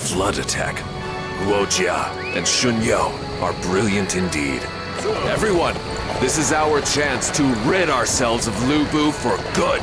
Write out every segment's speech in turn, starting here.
flood attack. Guojia and Shunyo are brilliant indeed. Everyone, this is our chance to rid ourselves of Lu Bu for good.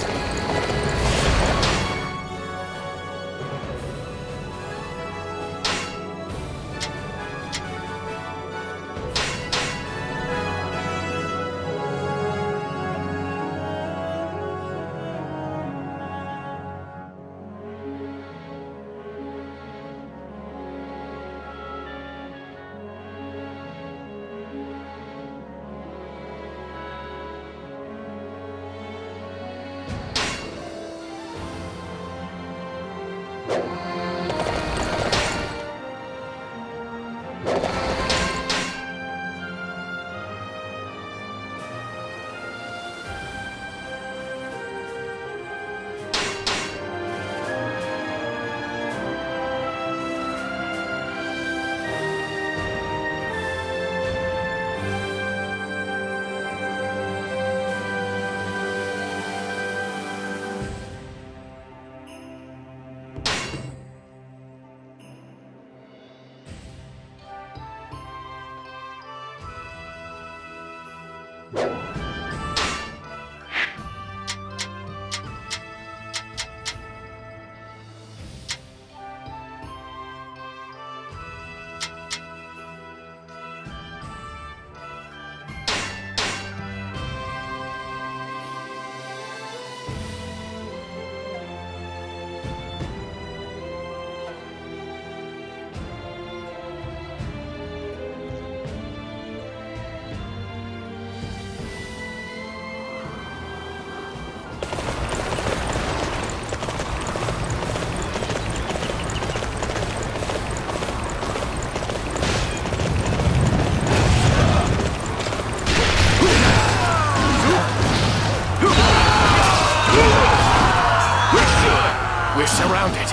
We're surrounded.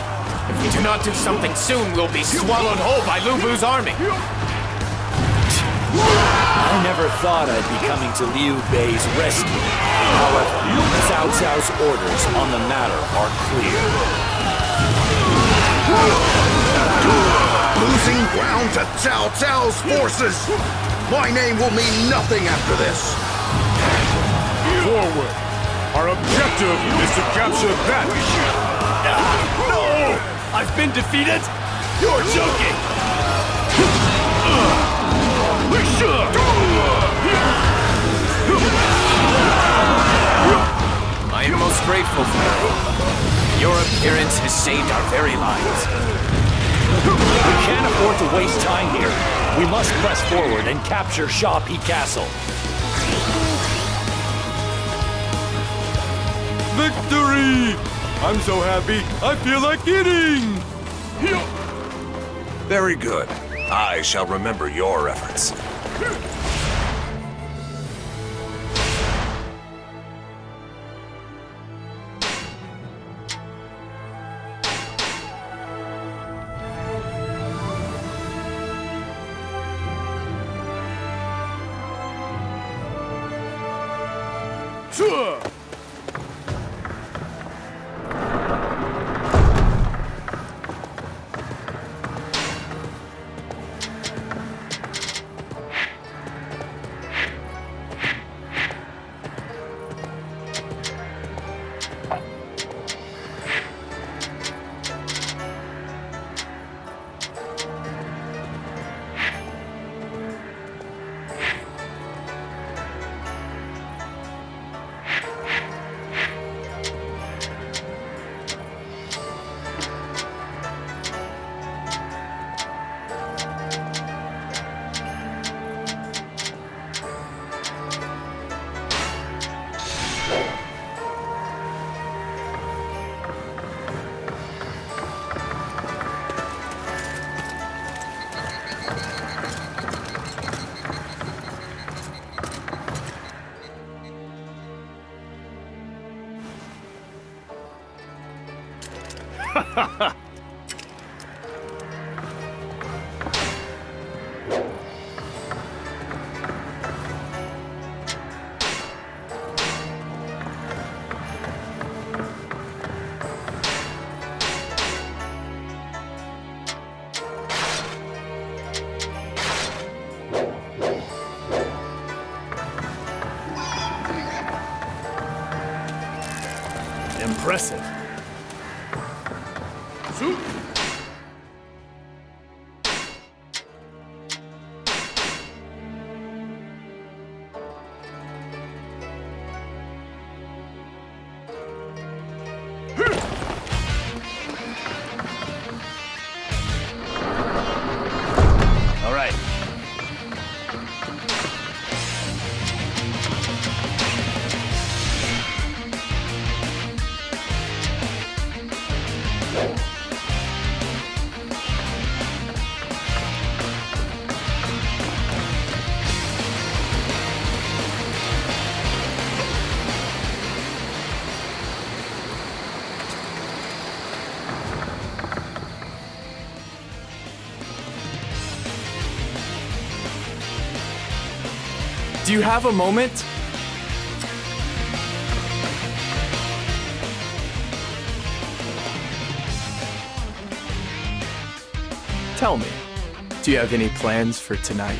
If we do not do something soon, we'll be swallowed whole by Lu Bu's army. I never thought I'd be coming to Liu Bei's rescue. However, Cao Cao's orders on the matter are clear. Losing ground to Cao Cao's forces! My name will mean nothing after this! Forward! Our objective is to capture that! No! I've been defeated? You're joking! I am most grateful for you. Your appearance has saved our very lives. We can't afford to waste time here. We must press forward and capture Shapi Castle. Victory! I'm so happy, I feel like eating! Very good. I shall remember your efforts. impressive. All right. Do you have a moment? Tell me, do you have any plans for tonight?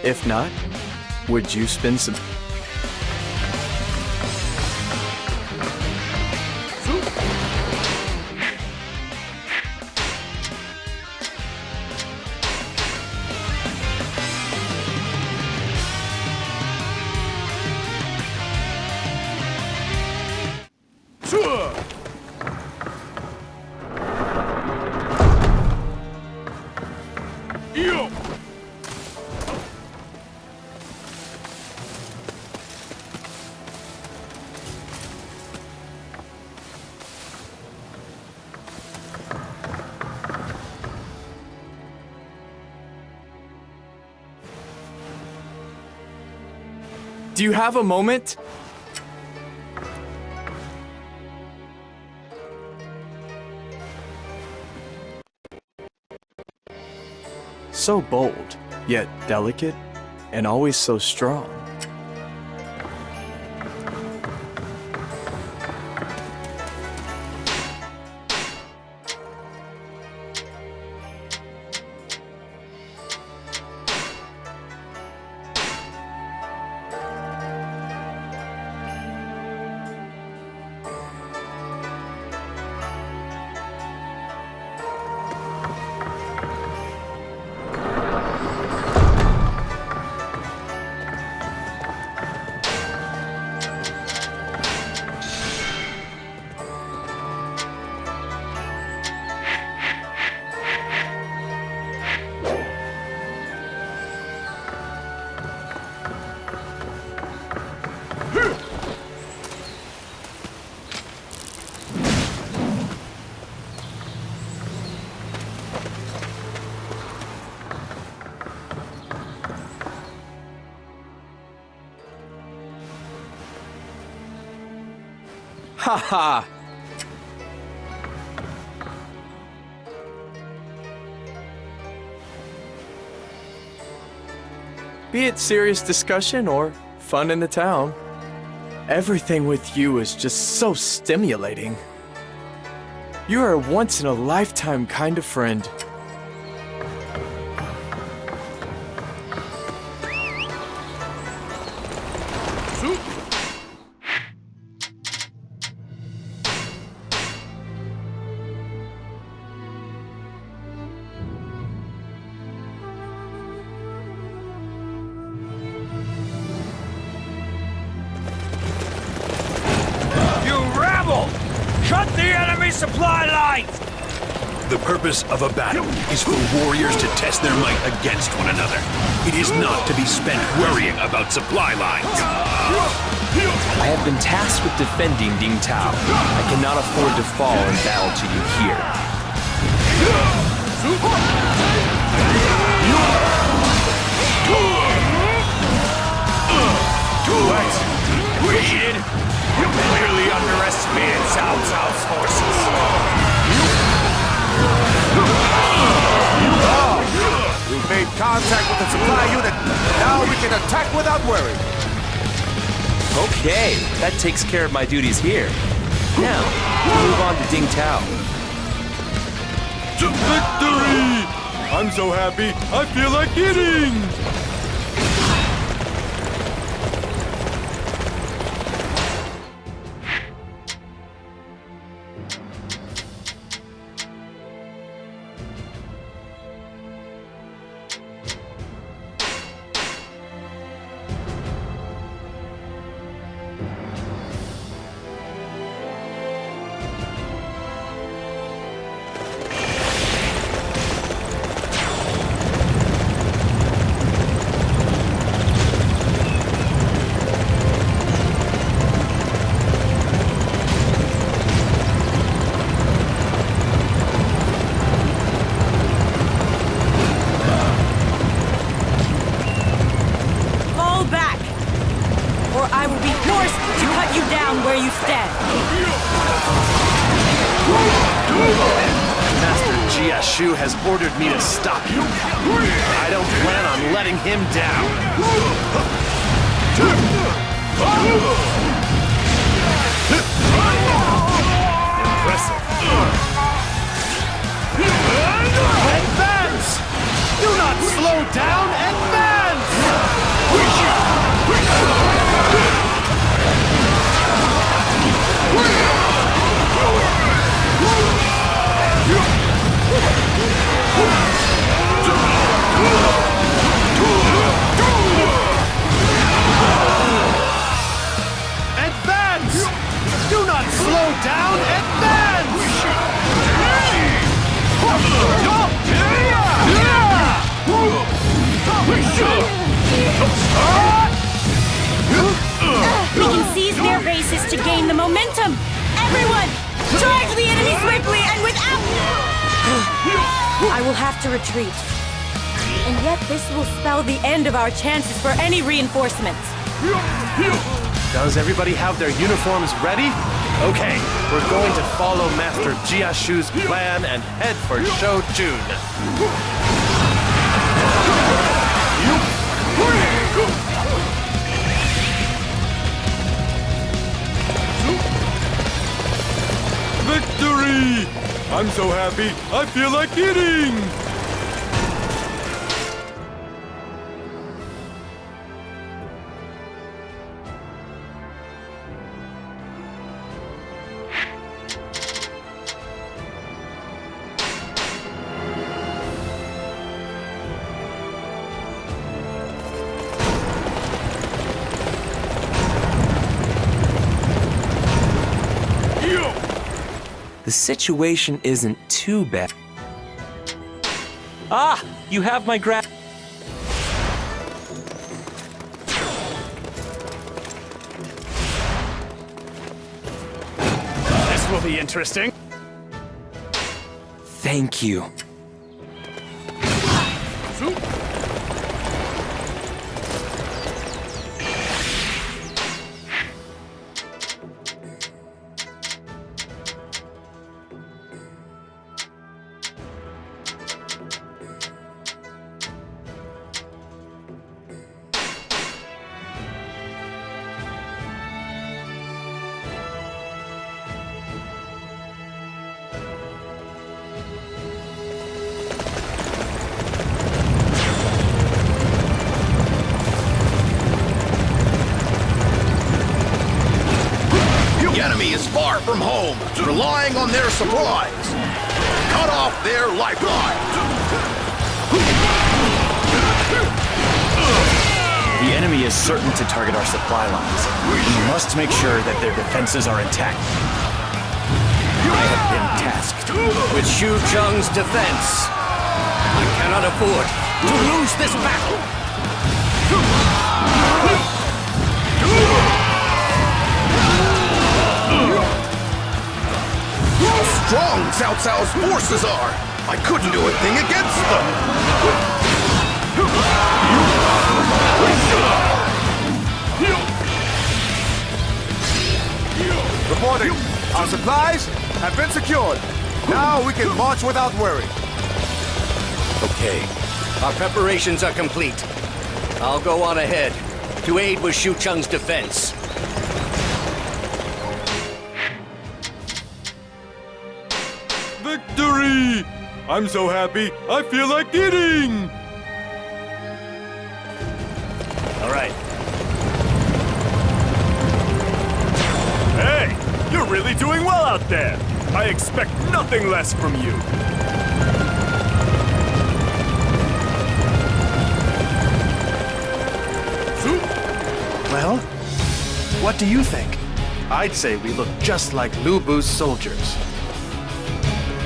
If not, would you spend some... Do you have a moment? So bold, yet delicate, and always so strong. Haha! Be it serious discussion or fun in the town, everything with you is just so stimulating. You are a once-in-a-lifetime kind of friend. Cut the enemy supply lines! The purpose of a battle is for warriors to test their might against one another. It is not to be spent worrying about supply lines. I have been tasked with defending Ding Tao. I cannot afford to fall in battle to you here. What? We did? You clearly underestimated Cao Cao's forces. We've made contact with the supply unit. Now we can attack without worry. Okay, that takes care of my duties here. Now, we'll move on to Ding Tao. Victory! I'm so happy, I feel like eating! you down where you stand. Master Jiashu has ordered me to stop you. I don't plan on letting him down. Impressive. Advance! Do not slow down! Advance! Advance! Do not slow down! Advance! We can seize their bases to gain the momentum. Everyone, charge the enemy swiftly and without... I will have to retreat. And yet this will spell the end of our chances for any reinforcements. Does everybody have their uniforms ready? Okay, we're going to follow Master Jiashu's plan and head for Shojun. Victory! I'm so happy, I feel like eating! The situation isn't too bad. Ah! You have my This will be interesting. Thank you. Is far from home, relying on their supplies. Cut off their lifeline. The enemy is certain to target our supply lines. We must make sure that their defenses are intact. I have been tasked With Xu Cheng's defense, I cannot afford to lose this battle. Strong Cao Cao's forces are. I couldn't do a thing against them. Reporting. Our supplies have been secured. Now we can march without worry. Okay, our preparations are complete. I'll go on ahead to aid with Xu Cheng's defense. Victory! I'm so happy, I feel like eating! All right. Hey, you're really doing well out there. I expect nothing less from you. Well, what do you think? I'd say we look just like Lu Bu's soldiers.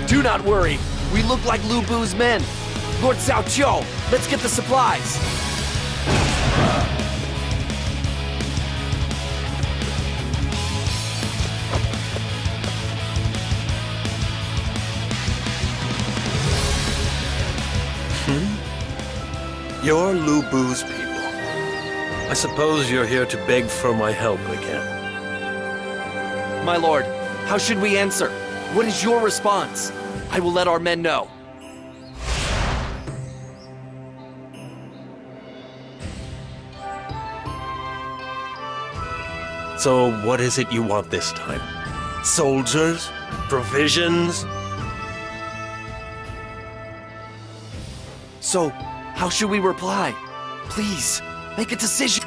Do not worry. We look like Lu Bu's men. Lord Cao Qiu, let's get the supplies. You're Lu Bu's people. I suppose you're here to beg for my help again. My lord, how should we answer? What is your response? I will let our men know. So what is it you want this time? Soldiers? Provisions? So, how should we reply? Please, make a decision.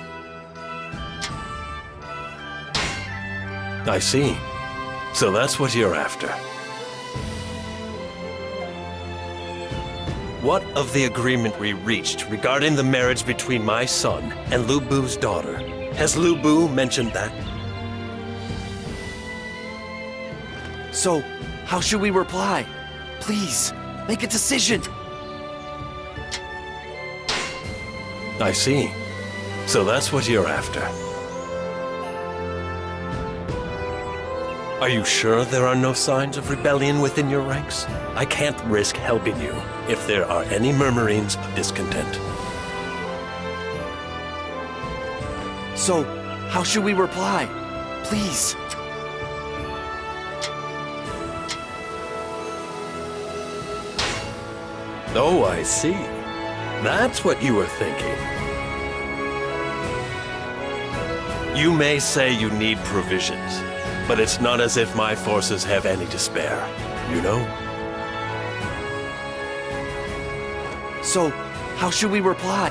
I see. So that's what you're after. What of the agreement we reached regarding the marriage between my son and Lu Bu's daughter? Has Lu Bu mentioned that? So, how should we reply? Please, make a decision. I see. So that's what you're after. Are you sure there are no signs of rebellion within your ranks? I can't risk helping you if there are any murmurings of discontent. So, how should we reply? Please. Oh, I see. That's what you were thinking. You may say you need provisions, but it's not as if my forces have any to spare, you know? So, how should we reply?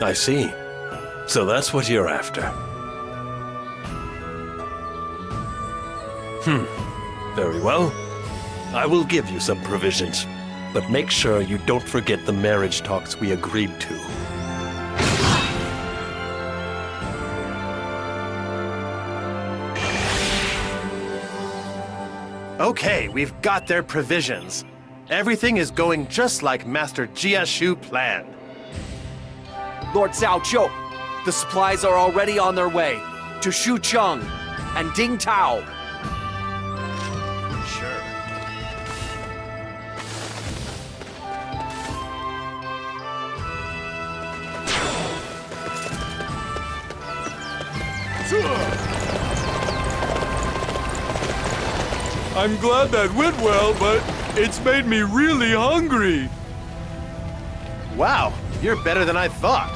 I see. So that's what you're after. Very well. I will give you some provisions, but make sure you don't forget the marriage talks we agreed to. Okay, we've got their provisions. Everything is going just like Master Jiashu planned. Lord Cao Qiu, the supplies are already on their way to Xucheng and Ding Tao. Sure. I'm glad that went well, but it's made me really hungry. Wow, you're better than I thought.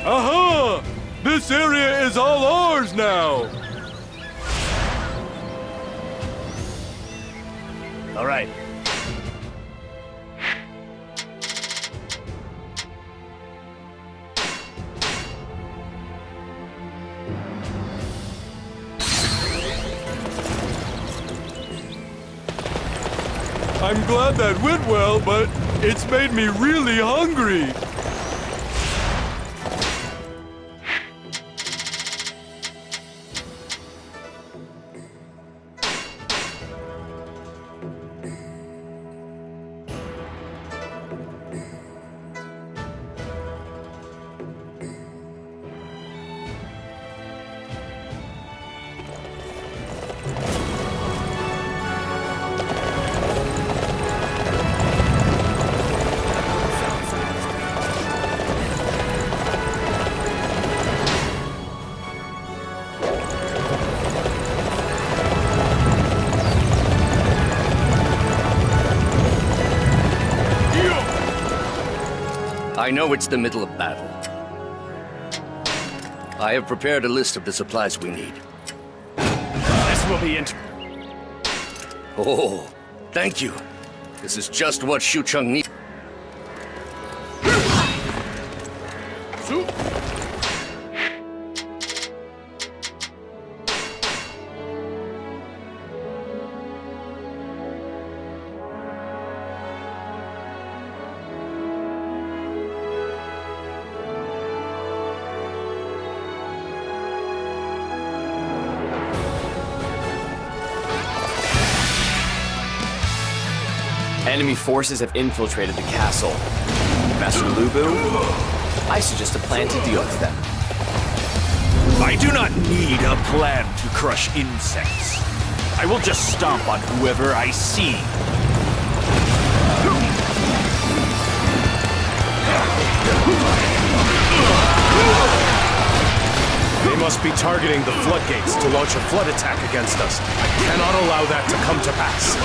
Aha! This area is all ours now! All right. I'm glad that went well, but it's made me really hungry. I know it's the middle of battle. I have prepared a list of the supplies we need. This will be Oh, thank you. This is just what Xucheng needs. Enemy forces have infiltrated the castle. Master Lu Bu, I suggest a plan to deal with them. I do not need a plan to crush insects. I will just stomp on whoever I see. They must be targeting the floodgates to launch a flood attack against us. I cannot allow that to come to pass.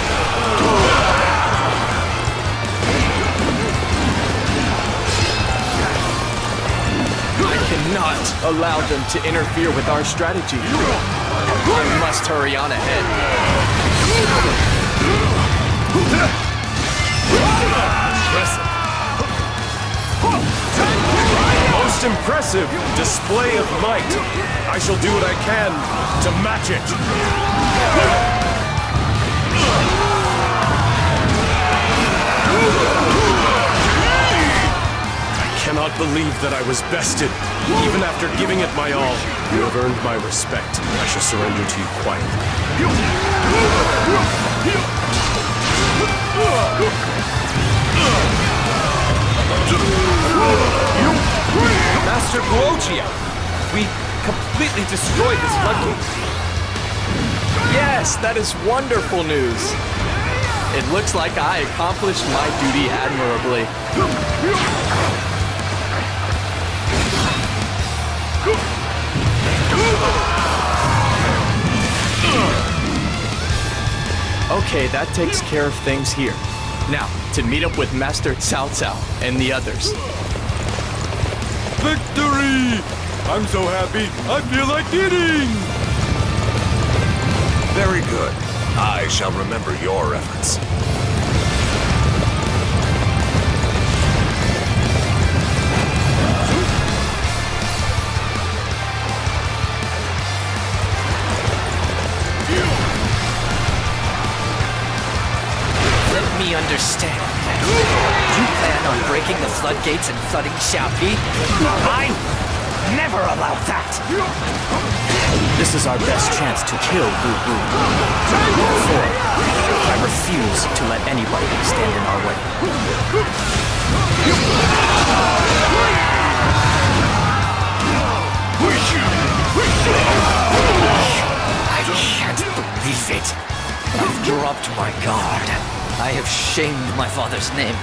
I cannot allow them to interfere with our strategy. I must hurry on ahead. Impressive. Most impressive display of might. I shall do what I can to match it. I cannot believe that I was bested, even after giving it my all. You have earned my respect. I shall surrender to you quietly. Master Guochia, we completely destroyed this floodgate. Yes, that is wonderful news. It looks like I accomplished my duty admirably. Okay, that takes care of things here. Now, to meet up with Master Cao Cao and the others. Victory! I'm so happy, I feel like eating! Very good. I shall remember your efforts. Let me understand. You plan on breaking the floodgates and flooding Xiaopi? I never allow that! This is our best chance to kill Lu Bu. Therefore, I refuse to let anybody stand in our way. I can't believe it. I've dropped my guard. I have shamed my father's name.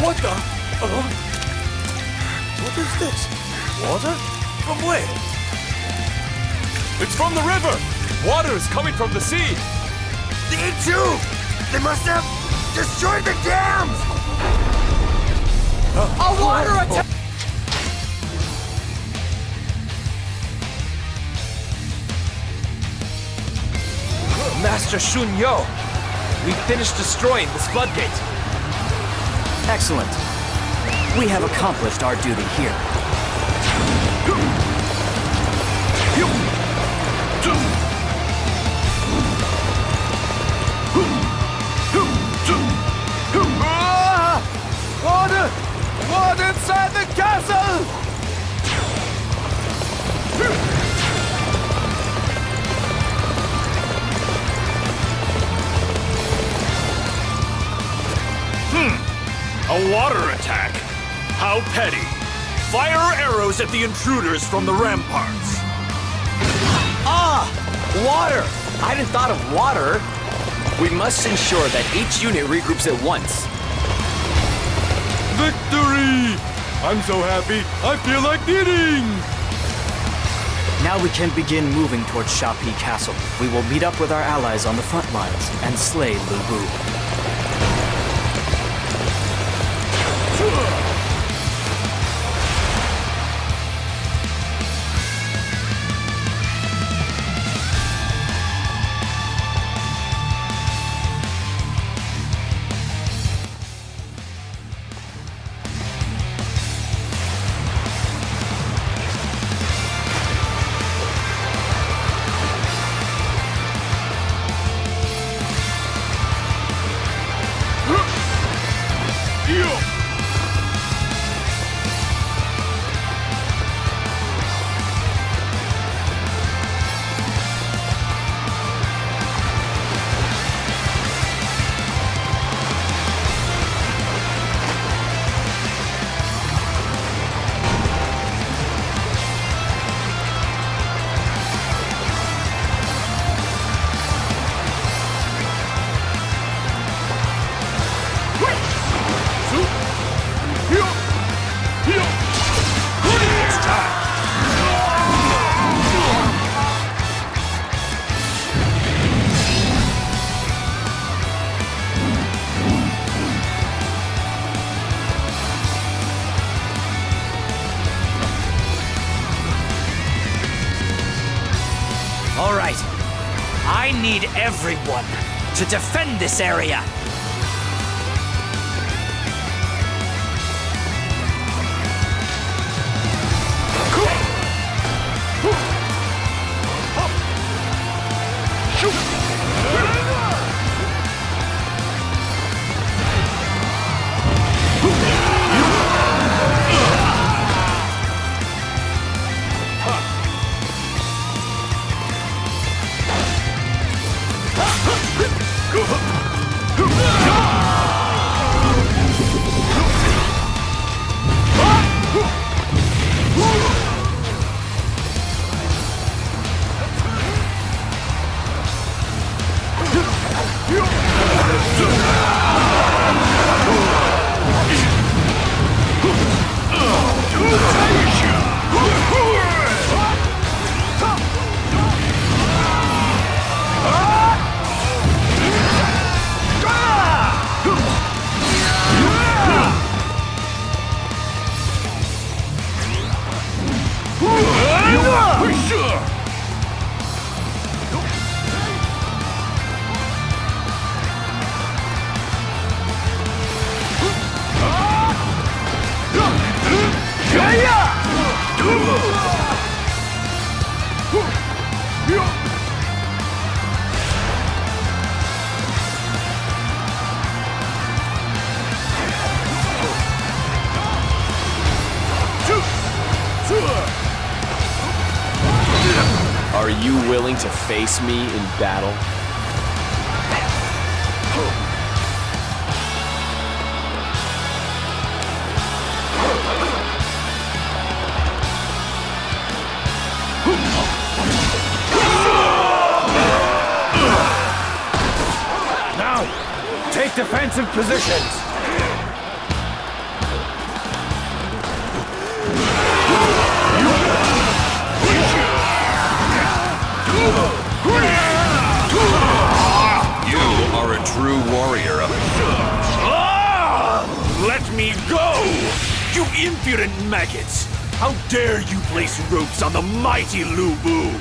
What the? What is this? Water? From where? It's from the river! Water is coming from the sea! The E2! They must have destroyed the dams! A water attack! Master Shun Yo, we finished destroying this floodgate. Excellent. We have accomplished our duty here. Water! Water inside the castle! A water attack? How petty. Fire arrows at the intruders from the ramparts. Ah! Water! I hadn't thought of water. We must ensure that each unit regroups at once. Victory! I'm so happy, I feel like eating! Now we can begin moving towards Xiaopi Castle. We will meet up with our allies on the front lines and slay Lu Bu. All right. I need everyone to defend this area. Are you willing to face me in battle? Now, take defensive positions. You are a true warrior of Let me go! You impudent maggots! How dare you place ropes on the mighty Lu Bu!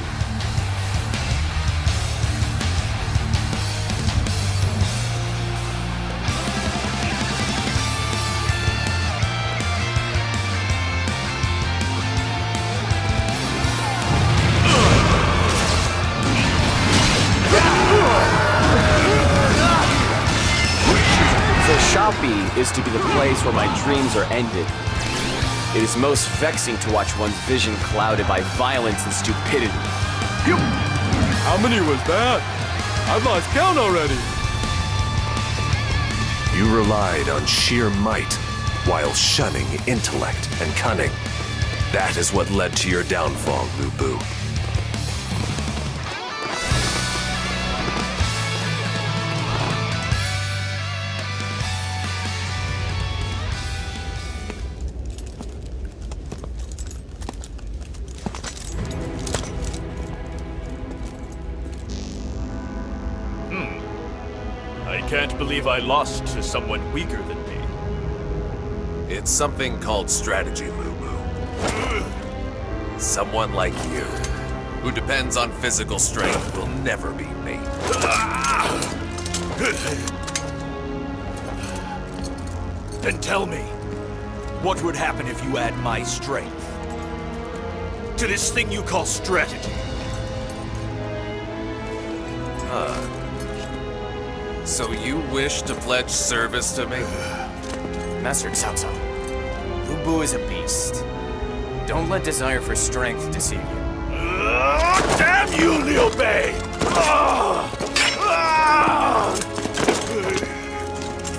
Shoppy is to be the place where my dreams are ended. It is most vexing to watch one's vision clouded by violence and stupidity. How many was that? I've lost count already. You relied on sheer might while shunning intellect and cunning. That is what led to your downfall, Lu Bu. I can't believe I lost to someone weaker than me. It's something called strategy, Lu Bu. Someone like you, who depends on physical strength, will never beat me. Then tell me, what would happen if you add my strength to this thing you call strategy? So you wish to pledge service to me? Master Cao Cao, Lu Bu is a beast. Don't let desire for strength deceive you. Damn you, Liu Bei!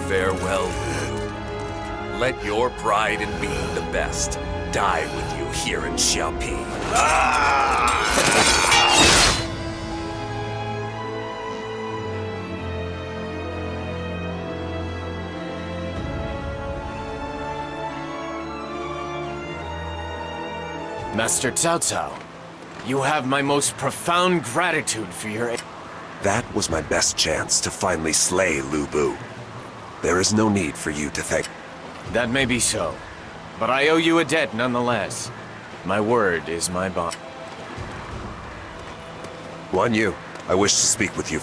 Farewell, Lu. Let your pride in being the best die with you here in Xiaopi. Master Cao Cao, you have my most profound gratitude for your aid. That was my best chance to finally slay Lu Bu. There is no need for you to thank. That may be so, but I owe you a debt nonetheless. My word is my bond. Guan Yu, I wish to speak with you.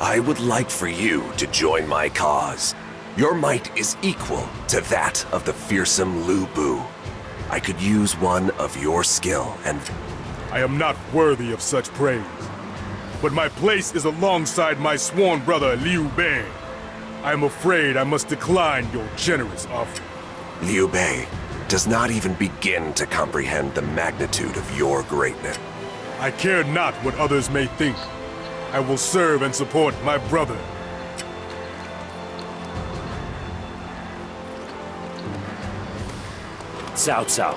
I would like for you to join my cause. Your might is equal to that of the fearsome Lu Bu. I could use one of your skill and... I am not worthy of such praise, but my place is alongside my sworn brother Liu Bei. I am afraid I must decline your generous offer. Liu Bei does not even begin to comprehend the magnitude of your greatness. I care not what others may think. I will serve and support my brother. Cao Cao,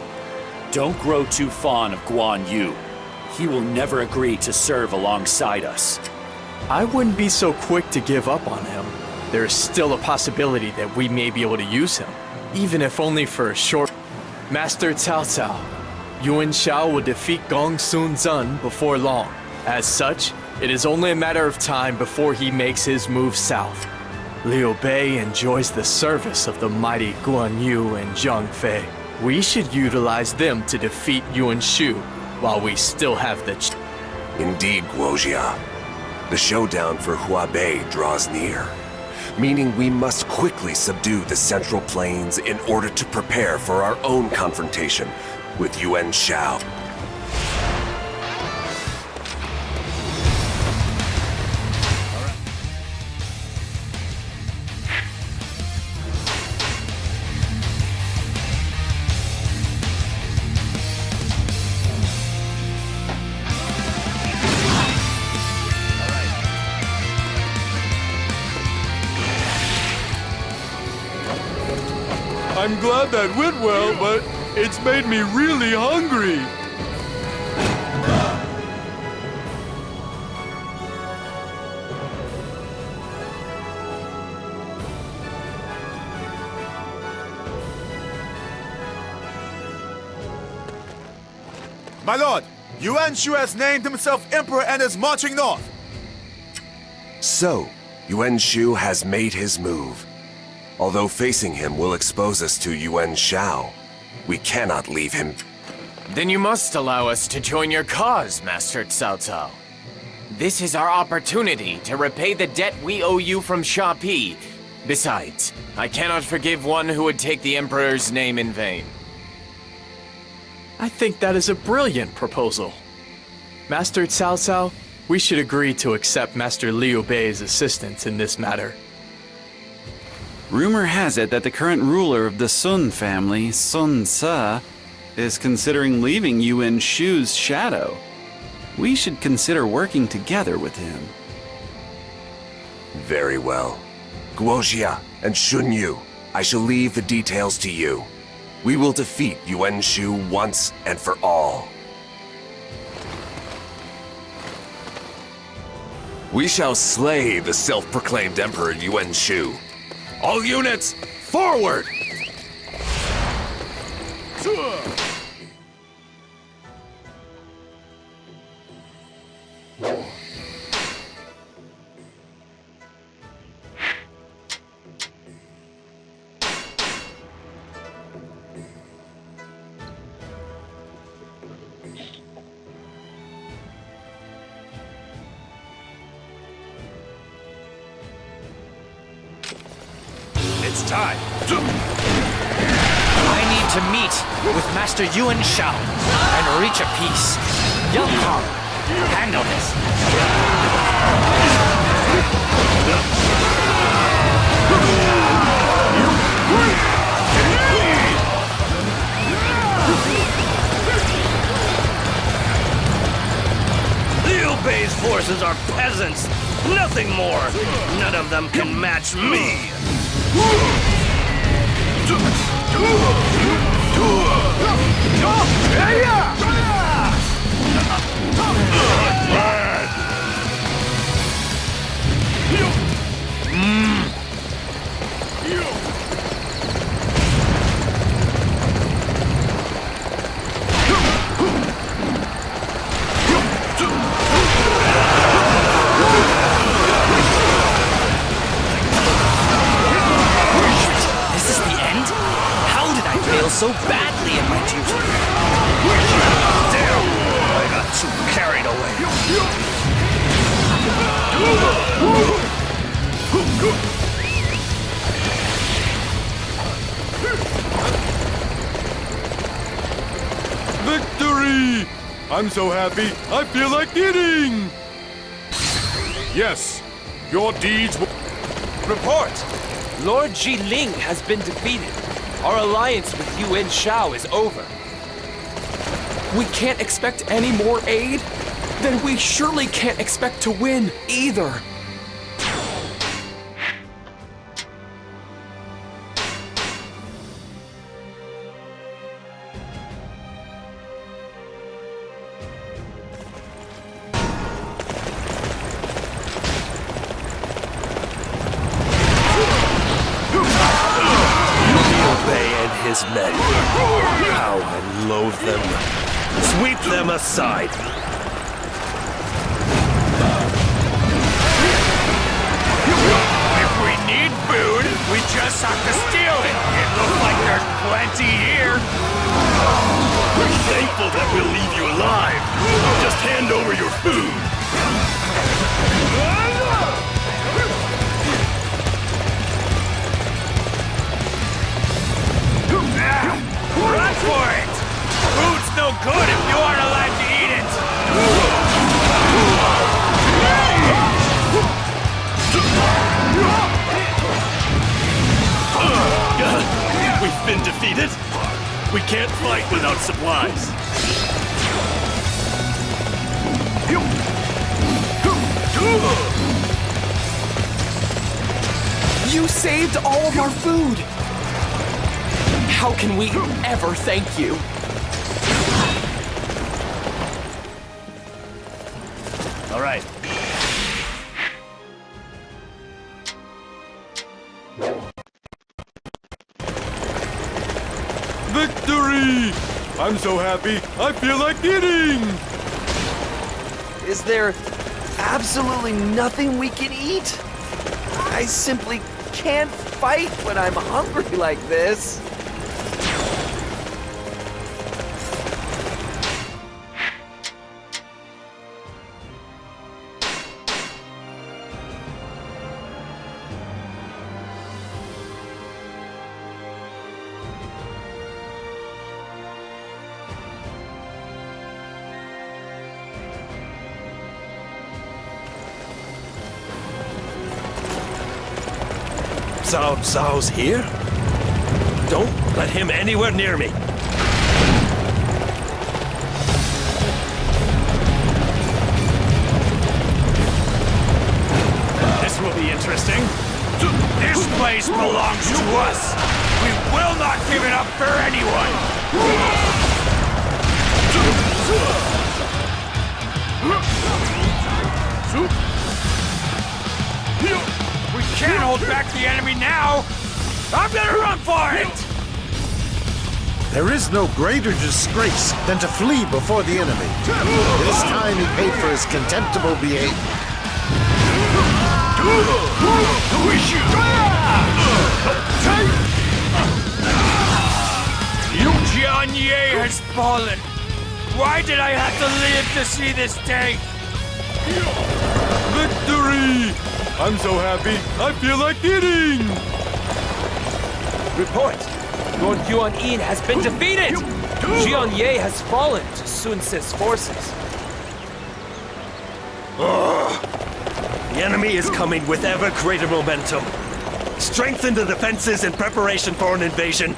don't grow too fond of Guan Yu. He will never agree to serve alongside us. I wouldn't be so quick to give up on him. There is still a possibility that we may be able to use him, even if only for a short... Master Cao Cao, Yuan Shao will defeat Gong Sun Zun before long. As such, it is only a matter of time before he makes his move south. Liu Bei enjoys the service of the mighty Guan Yu and Zhang Fei. We should utilize them to defeat Yuan Shu while we still have the... Indeed, Guojia. The showdown for Huabei draws near, meaning we must quickly subdue the Central Plains in order to prepare for our own confrontation with Yuan Shao. I'm glad that went well, but it's made me really hungry. My lord, Yuan Shu has named himself emperor and is marching north. So, Yuan Shu has made his move. Although facing him will expose us to Yuan Shao, we cannot leave him. Then you must allow us to join your cause, Master Cao Cao. This is our opportunity to repay the debt we owe you from Xiaopi. Besides, I cannot forgive one who would take the Emperor's name in vain. I think that is a brilliant proposal. Master Cao Cao, we should agree to accept Master Liu Bei's assistance in this matter. Rumor has it that the current ruler of the Sun family, Sun Ce, is considering leaving Yuan Shu's shadow. We should consider working together with him. Very well. Guojia and Shun Yu, I shall leave the details to you. We will defeat Yuan Shu once and for all. We shall slay the self-proclaimed Emperor Yuan Shu. All units, forward! It's time. I need to meet with Master Yuan Shao and reach a peace. Young Kong, handle this. are peasants. Nothing more. None of them can match me. So badly in my duty. Damn! I got too carried away. Victory! I'm so happy, I feel like eating! Yes, your deeds will... Report! Lord Jiling has been defeated. Our alliance with Yuan Shao is over. We can't expect any more aid? Then we surely can't expect to win either. His men. How I loathe them. Sweep them aside. If we need food, we just have to steal it. It looks like there's plenty here. We're thankful that we'll leave you alive. Just hand over your food. Run for it! Food's no good if you aren't allowed to eat it! We've been defeated. We can't fight without supplies. You saved all of our food! How can we ever thank you? All right. Victory! I'm so happy, I feel like eating! Is there absolutely nothing we can eat? I simply can't fight when I'm hungry like this. Zhao's here? Don't let him anywhere near me. This will be interesting. This place belongs to us. We will not give it up for anyone. We can't hold back the enemy now! I'm gonna run for it! There is no greater disgrace than to flee before the enemy. It is time he paid for his contemptible behavior. Jian Ye has fallen. Why did I have to live to see this day? Victory! I'm so happy, I feel like eating! Report! Lord Yuan Yin has been defeated! Jian Ye has fallen to Sun Ce's forces. The enemy is coming with ever greater momentum. Strengthen the defenses in preparation for an invasion.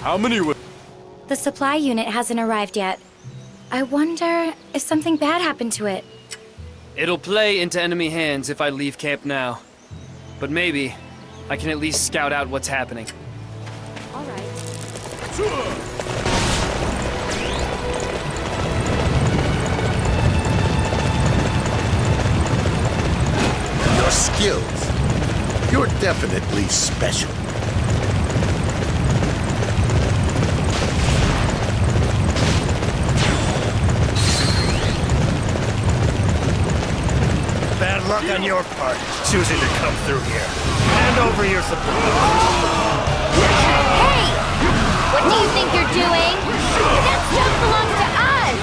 How many were... The supply unit hasn't arrived yet. I wonder if something bad happened to it. It'll play into enemy hands if I leave camp now. But maybe I can at least scout out what's happening. All right. Your skills. You're definitely special. Bad luck on your part, choosing to come through here. Hand over your supplies. Hey! What do you think you're doing? That stuff belongs to us!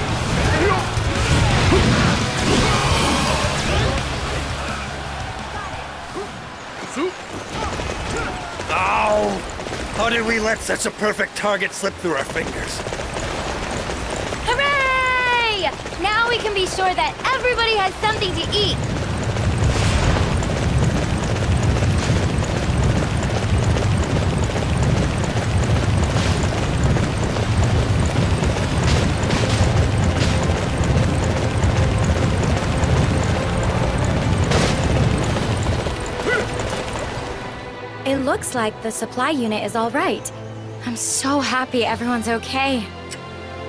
Ow! How did we let such a perfect target slip through our fingers? Hooray! Now we can be sure that everybody has something to eat. It looks like the supply unit is all right. I'm so happy everyone's okay.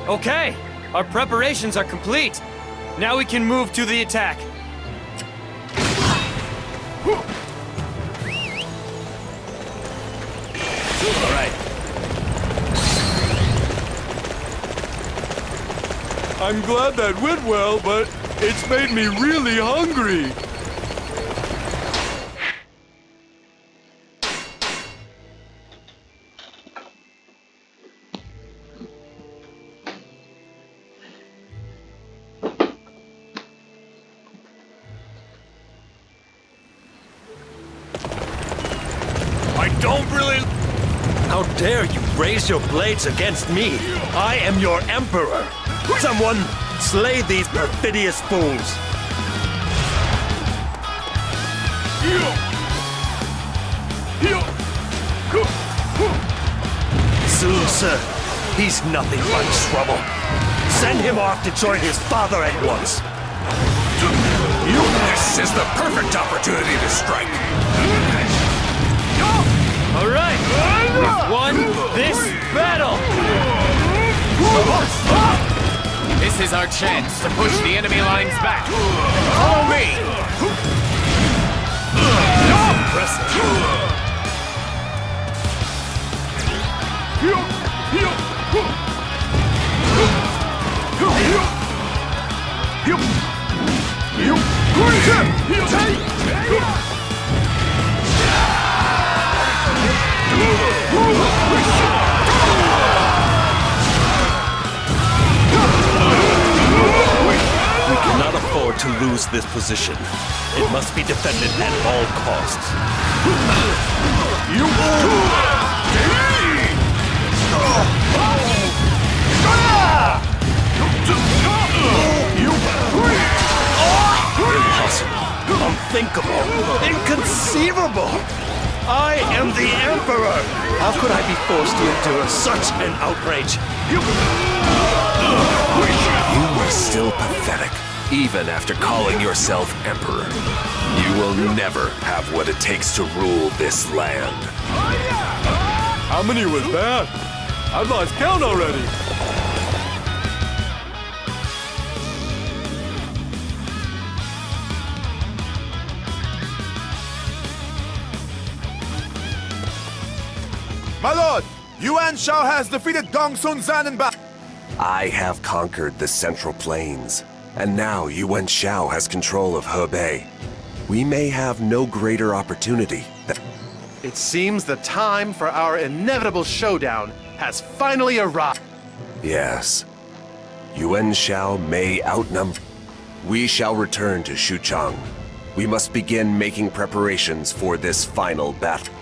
Okay, our preparations are complete. Now we can move to the attack. All right. I'm glad that went well, but it's made me really hungry. I don't really... How dare you raise your blades against me? I am your emperor. Someone slay these perfidious fools. Soon, sir, he's nothing but trouble. Send him off to join his father at once. This is the perfect opportunity to strike. All right, we've won this battle. This is our chance to push the enemy lines back. Follow me! We cannot afford to lose this position. It must be defended at all costs. Impossible. Unthinkable. Inconceivable. I am the Emperor. How could I be forced to endure such an outrage? You are still pathetic, even after calling yourself Emperor. You will never have what it takes to rule this land. How many was that? I've lost count already. My lord, Yuan Shao has defeated Gong Sun Zan in battle. I have conquered the Central Plains, and now Yuan Shao has control of Hebei. We may have no greater opportunity than... It seems the time for our inevitable showdown has finally arrived. Yes. Yuan Shao may outnumber... We shall return to Xuchang. We must begin making preparations for this final battle.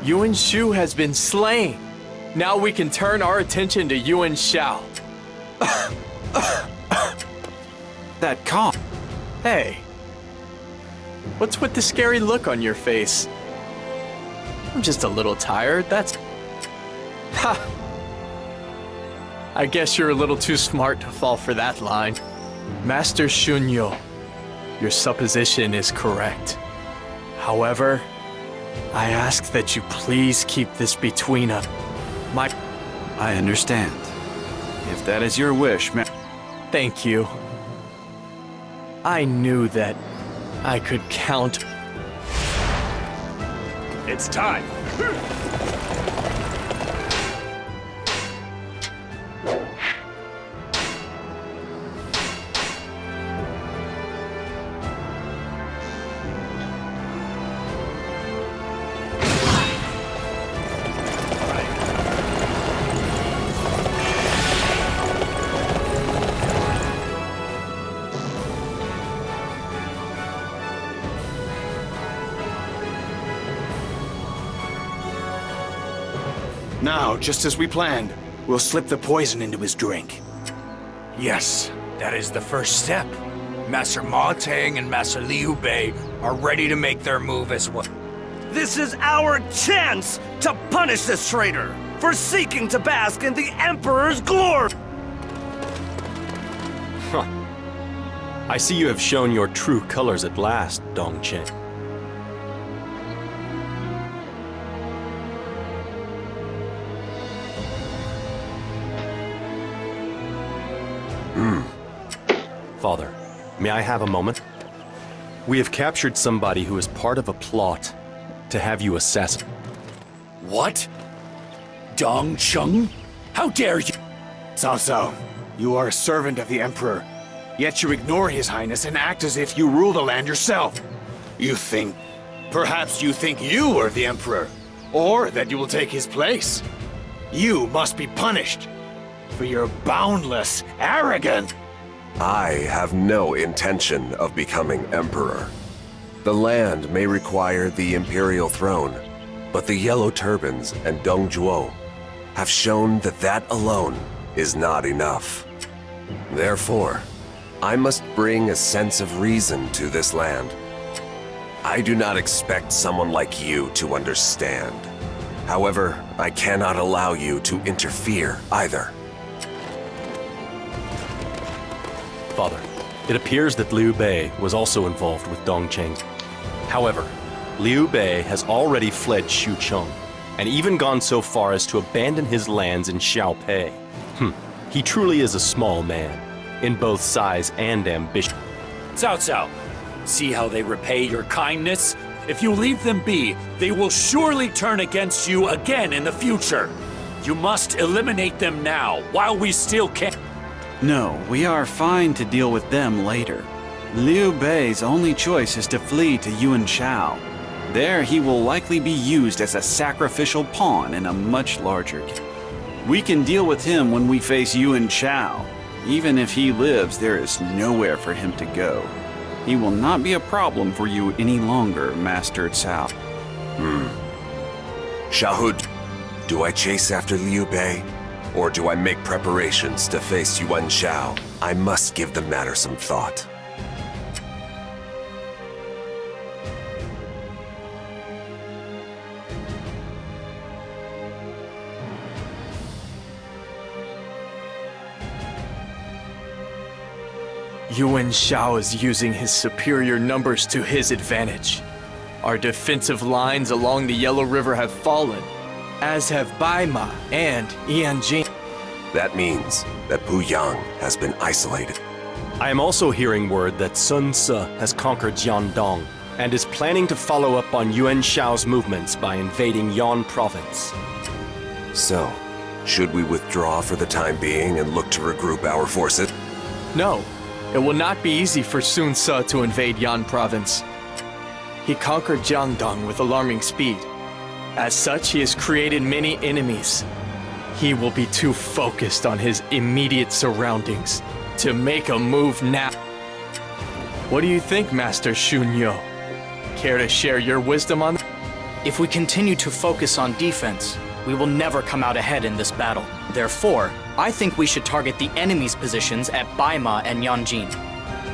Yuan Shu has been slain. Now we can turn our attention to Yuan Shao. That cough. Hey. What's with the scary look on your face? I'm just a little tired, that's... Ha! I guess you're a little too smart to fall for that line. Master Shunyo, your supposition is correct. However, I ask that you please keep this between us. I understand. If that is your wish, Thank you. I knew that I could count. It's time. Now, just as we planned, we'll slip the poison into his drink. Yes, that is the first step. Master Ma Tang and Master Liu Bei are ready to make their move as well. This is our chance to punish this traitor for seeking to bask in the Emperor's glory! Huh. I see you have shown your true colors at last, Dongchen. Father, may I have a moment? We have captured somebody who is part of a plot to have you assassinated. What? Dong Cheng? How dare you? Cao Cao, you are a servant of the Emperor, yet you ignore His Highness and act as if you rule the land yourself. Perhaps you think you are the Emperor, or that you will take his place. You must be punished for your boundless arrogance. I have no intention of becoming emperor. The land may require the imperial throne, but the Yellow Turbans and Dong Zhuo have shown that that alone is not enough. Therefore, I must bring a sense of reason to this land. I do not expect someone like you to understand. However, I cannot allow you to interfere either. Father, it appears that Liu Bei was also involved with Dongcheng. However, Liu Bei has already fled Xucheng, and even gone so far as to abandon his lands in Xiaopei. He truly is a small man, in both size and ambition. Cao Cao, see how they repay your kindness? If you leave them be, they will surely turn against you again in the future. You must eliminate them now, while we still can. No, we are fine to deal with them later. Liu Bei's only choice is to flee to Yuan Shao. There he will likely be used as a sacrificial pawn in a much larger game. We can deal with him when we face Yuan Shao. Even if he lives, there is nowhere for him to go. He will not be a problem for you any longer, Master Cao. Shahud, do I chase after Liu Bei? Or do I make preparations to face Yuan Shao? I must give the matter some thought. Yuan Shao is using his superior numbers to his advantage. Our defensive lines along the Yellow River have fallen, as have Baima and Yanjing. That means that Puyang has been isolated. I am also hearing word that Sun Ce has conquered Jiandong and is planning to follow up on Yuan Shao's movements by invading Yan province. So, should we withdraw for the time being and look to regroup our forces? No, it will not be easy for Sun Ce to invade Yan province. He conquered Jiangdong with alarming speed. As such, he has created many enemies. He will be too focused on his immediate surroundings to make a move now. What do you think, Master Shunyo? Care to share your wisdom on that? If we continue to focus on defense, we will never come out ahead in this battle. Therefore, I think we should target the enemy's positions at Baima and Yanjing.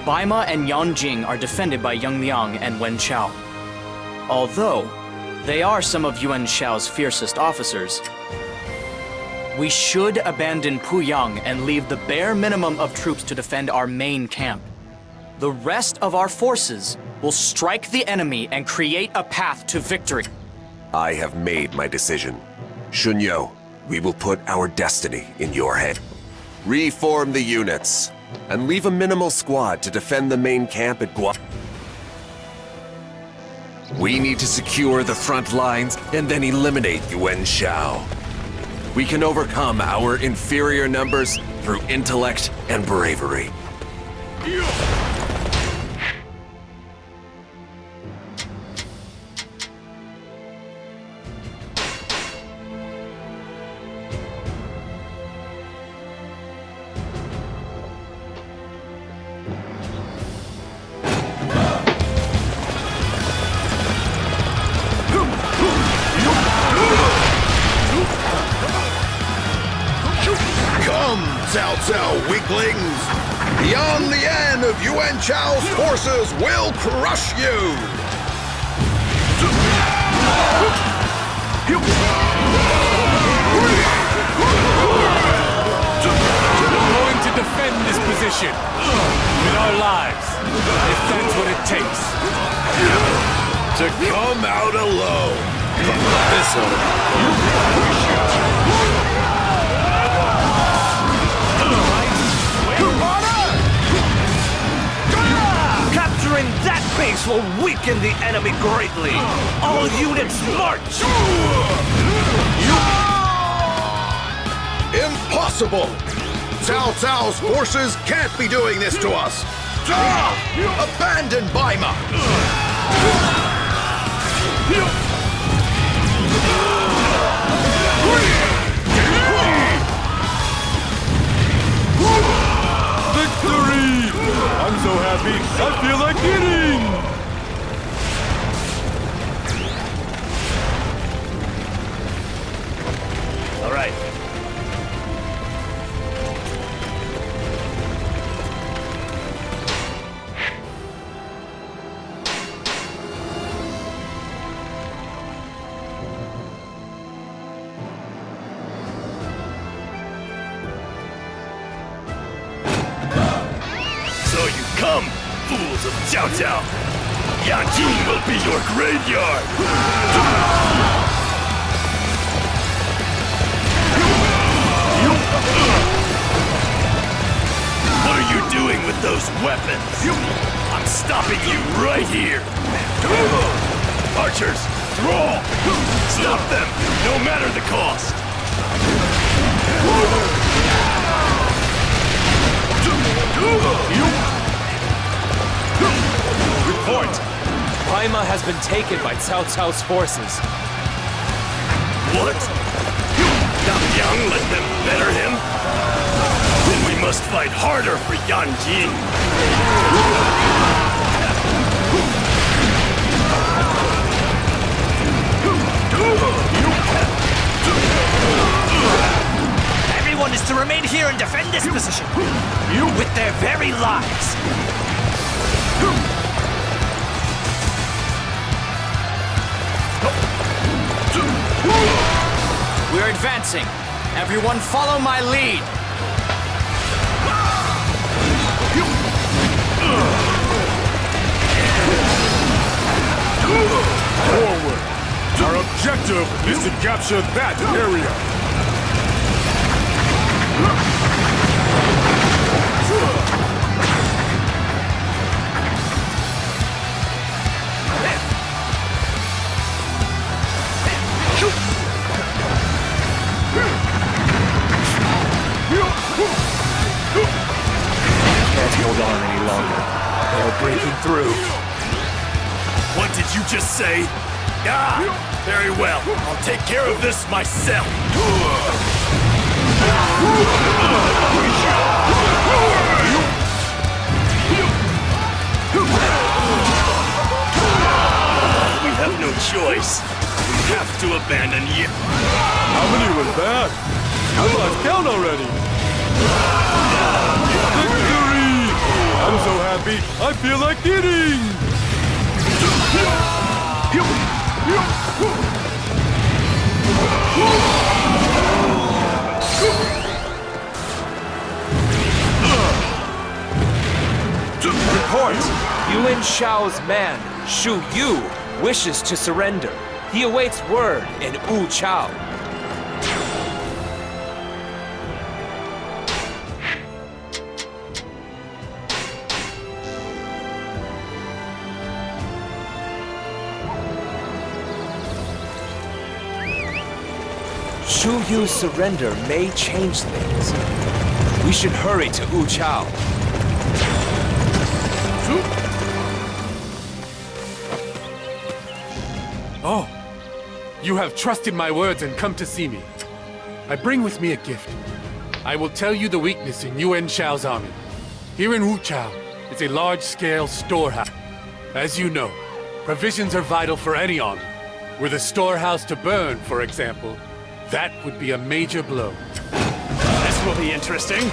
Baima and Yanjing are defended by Yang Liang and Wen Chao. Although, They are some of Yuan Shao's fiercest officers. We should abandon Puyang and leave the bare minimum of troops to defend our main camp. The rest of our forces will strike the enemy and create a path to victory. I have made my decision. Shunyo, we will put our destiny in your hand. Reform the units, and leave a minimal squad to defend the main camp at Gua. We need to secure the front lines and then eliminate Yuan Shao. We can overcome our inferior numbers through intellect and bravery. Cao Cao weaklings! Beyond the end of Yuan Chao's forces will crush you! We're going to defend this position with our lives, if that's what it takes. To come out alone! This ought Capturing that base will weaken the enemy greatly. All units march! Impossible! Cao Cao's forces can't be doing this to us! Abandon Baima! Victory! I'm so happy, I feel like eating! All right. So you come, fools of Cao Cao! Yanjin will be your graveyard! What are you doing with those weapons? I'm stopping you right here! Archers, draw! Stop them, no matter the cost! Report! Baima has been taken by Cao Cao's forces. What? Dam Yang let them better him? Then we must fight harder for Yanjin. Everyone is to remain here and defend this position. With their very lives. We're advancing. Everyone follow my lead. Forward! Our objective is to capture that area! Can't hold on any longer. They're breaking through. What did you just say? Ah! Very well. I'll take care of this myself. We have no choice. We have to abandon you. How many was that? I lost count already! Victory! I'm so happy, I feel like eating! Report! Yuan Shao's man, Shu Yu, wishes to surrender. He awaits word in Wu Chao. Shu Yu's surrender may change things. We should hurry to Wu Chao. Oh, you have trusted my words and come to see me. I bring with me a gift. I will tell you the weakness in Yuan Shao's army. Here in Wu Chao is a large-scale storehouse. As you know, provisions are vital for any army. Were the storehouse to burn, for example, that would be a major blow. This will be interesting.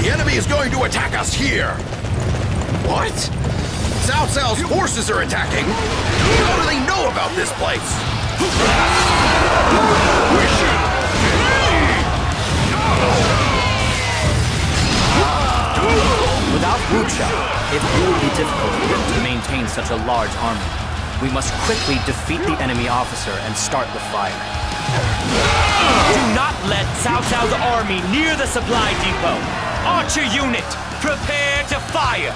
The enemy is going to attack us here! What? Cao Cao's forces are attacking? How do they know about this place? Without Wu Chao, it will be difficult for them to maintain such a large army. We must quickly defeat the enemy officer and start the fire. Do not let Cao Cao's army near the supply depot. Archer unit, prepare to fire!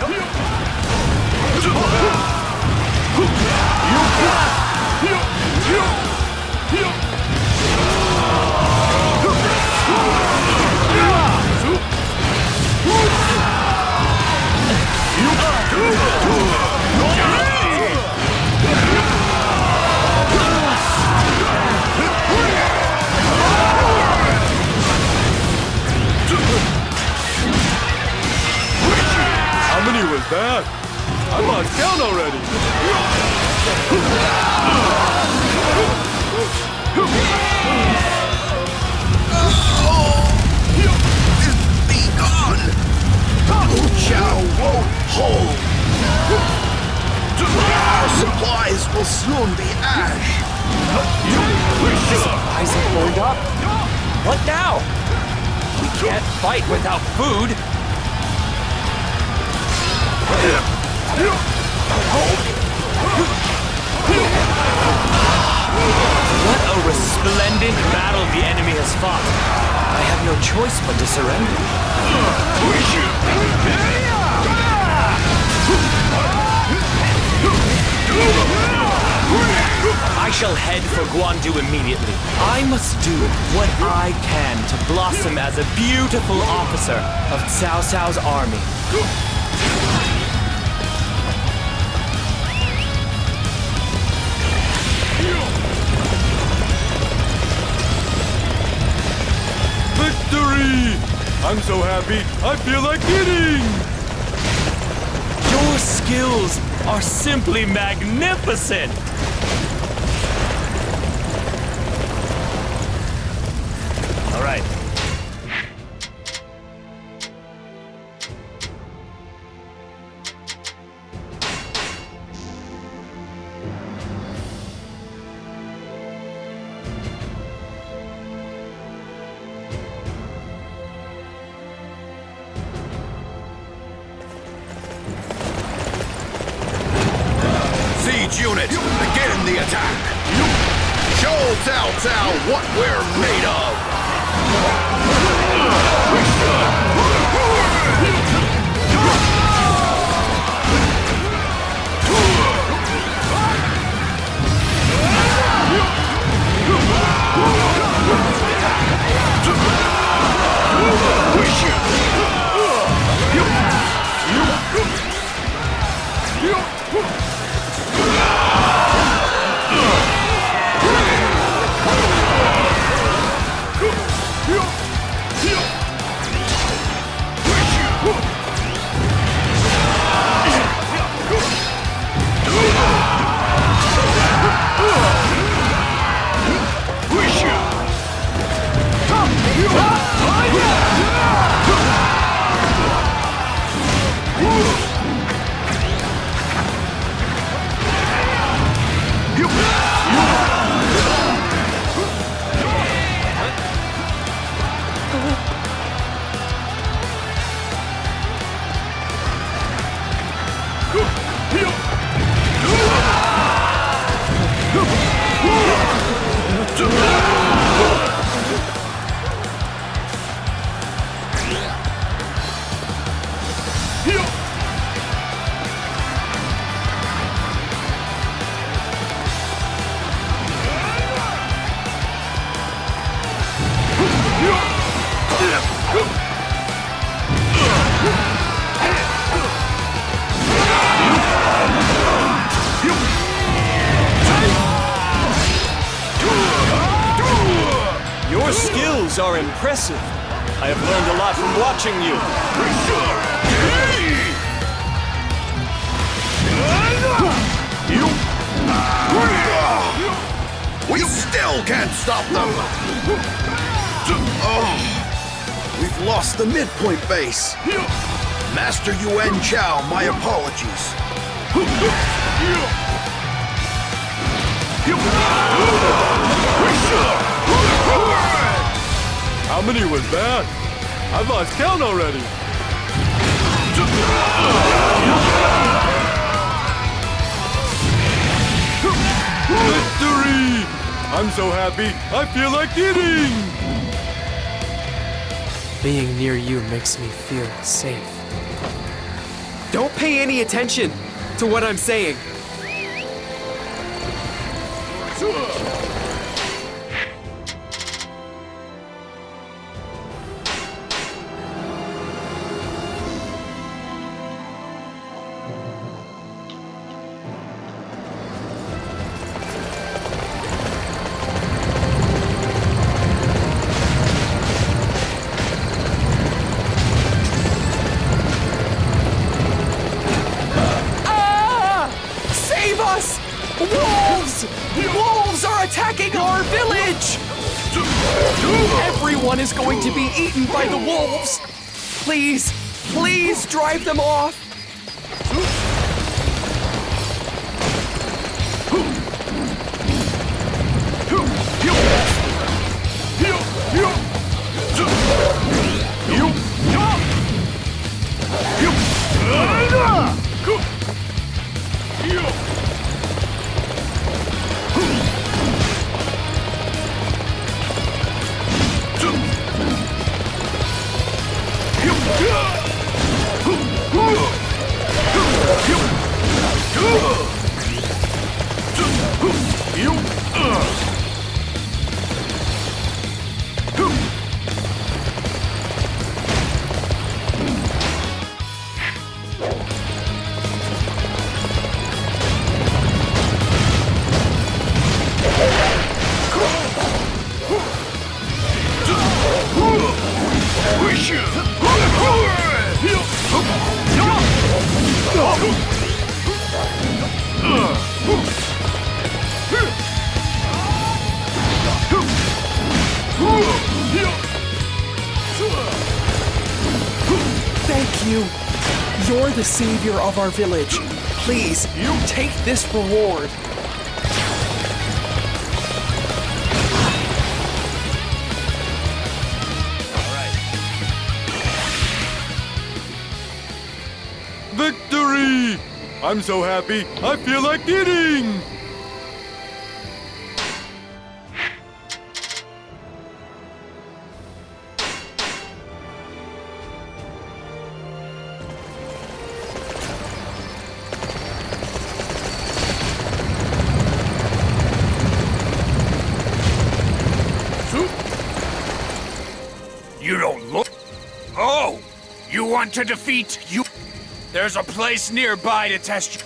How many was that? I lost count already. Be gone! Wu Chao won't hold! Our supplies will soon be ash! Supplies have burned up? What now? We can't fight without food! What a resplendent battle the enemy has fought! I have no choice but to surrender. I shall head for Guandu immediately. I must do what I can to blossom as a beautiful officer of Cao Cao's army. Victory! I'm so happy, I feel like eating! Your skills are simply magnificent! All right. Each unit, begin the attack! Show Cao Cao what we're made of! Your skills are impressive. I have learned a lot from watching you. We still can't stop them! Oh, we've lost the midpoint base. Master Yuan Chao, my apologies. How many was that? I've lost count already. Victory! I'm so happy, I feel like eating! Being near you makes me feel safe. Don't pay any attention to what I'm saying. Save us! Wolves! Wolves are attacking our village! Everyone is going to be eaten by the wolves! Please, please drive them off! Thank you. You're the savior of our village. Please, take this reward. Victory! I'm so happy, I feel like eating! You don't look... Oh! You want to defeat you... There's a place nearby to test you.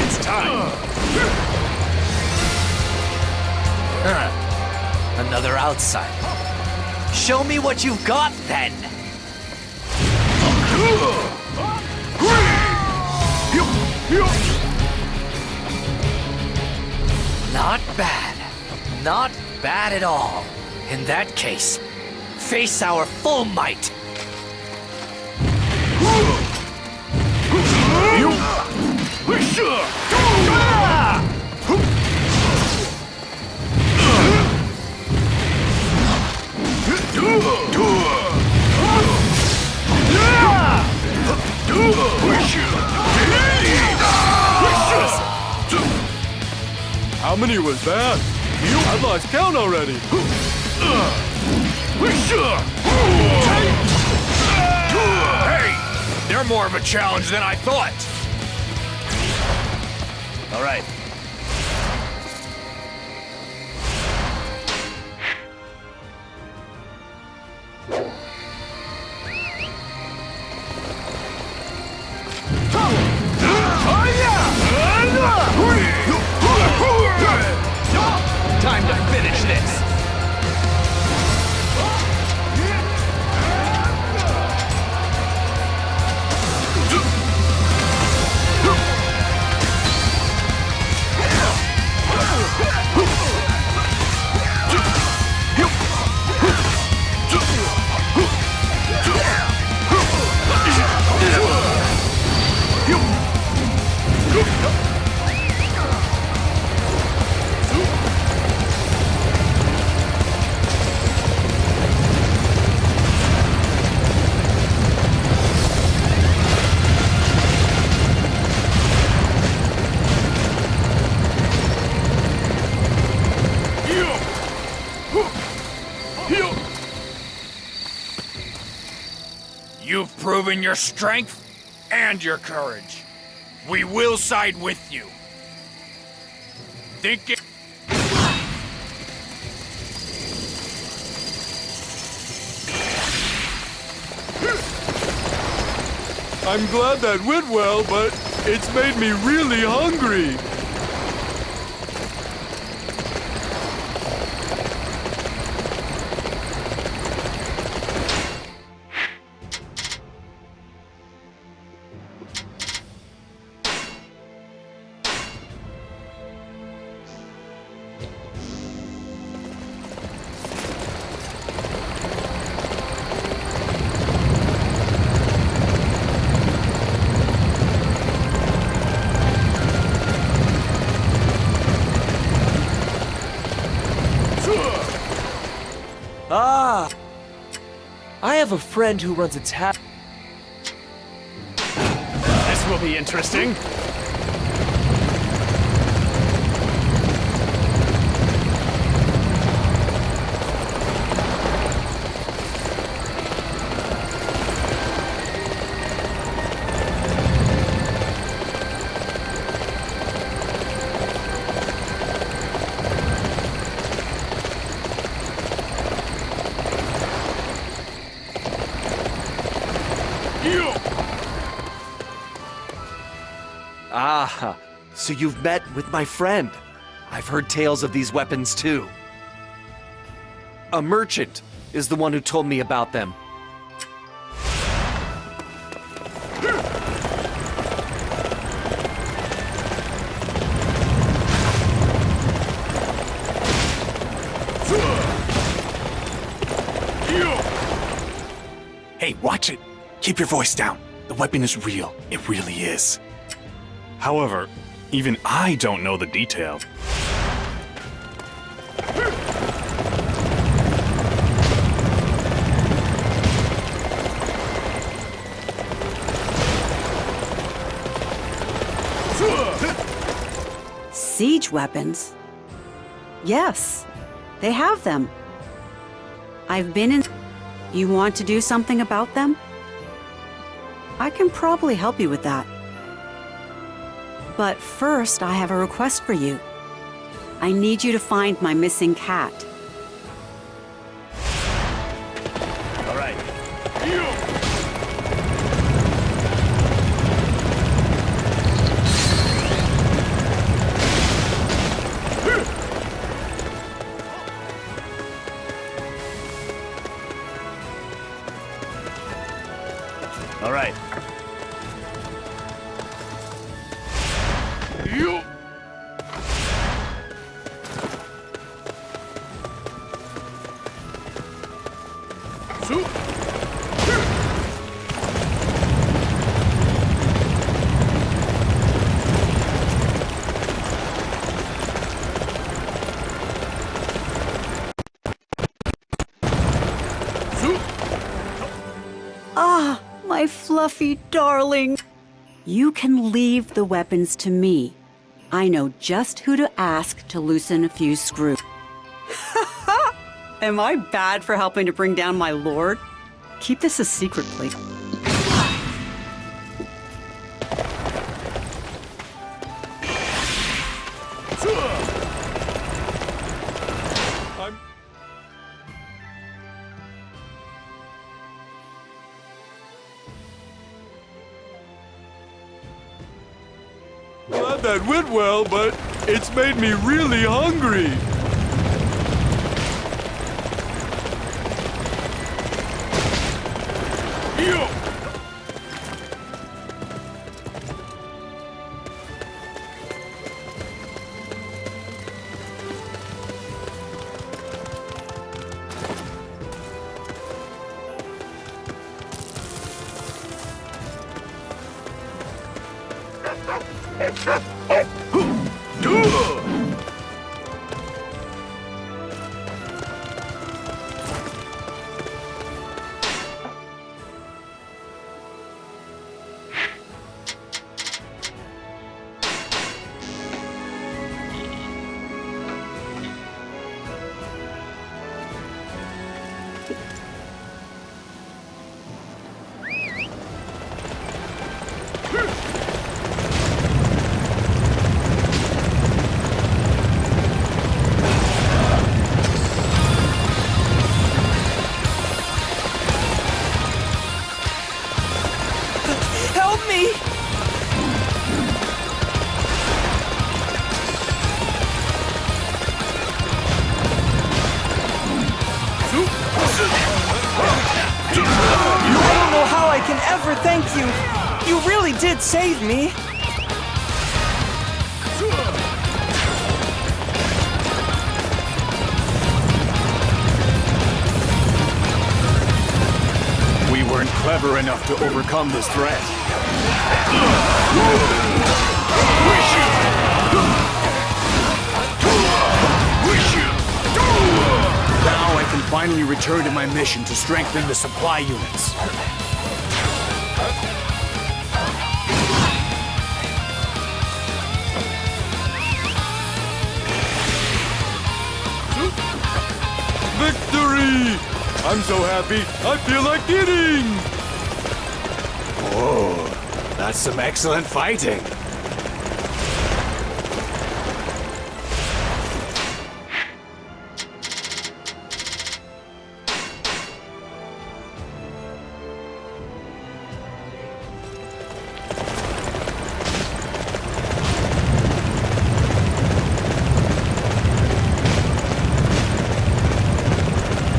It's time. Another outside. Show me what you've got, then! Not bad. Not bad at all. In that case, face our full might! How many was that? I've lost count already. Hey! They're more of a challenge than I thought. All right. Time to finish this! You've proven your strength and your courage. We will side with you. Think it... I'm glad that went well, but it's made me really hungry. Ah! I have a friend who runs a tap. This will be interesting. Ah, so you've met with my friend. I've heard tales of these weapons too. A merchant is the one who told me about them. Hey, watch it. Keep your voice down. The weapon is real. It really is. However, even I don't know the details. Siege weapons? Yes, they have them. I've been in... You want to do something about them? I can probably help you with that. But first, I have a request for you. I need you to find my missing cat. All right. All right. Ah, my fluffy darling. You can leave the weapons to me. I know just who to ask to loosen a few screws. Am I bad for helping to bring down my lord? Keep this a secret, please. Glad that went well, but it's made me really hungry. Help me! I don't know how I can ever thank you. You really did save me. We weren't clever enough to overcome this threat. Now I can finally return to my mission to strengthen the supply units. Victory! I'm so happy, I feel like eating! Oh, that's some excellent fighting.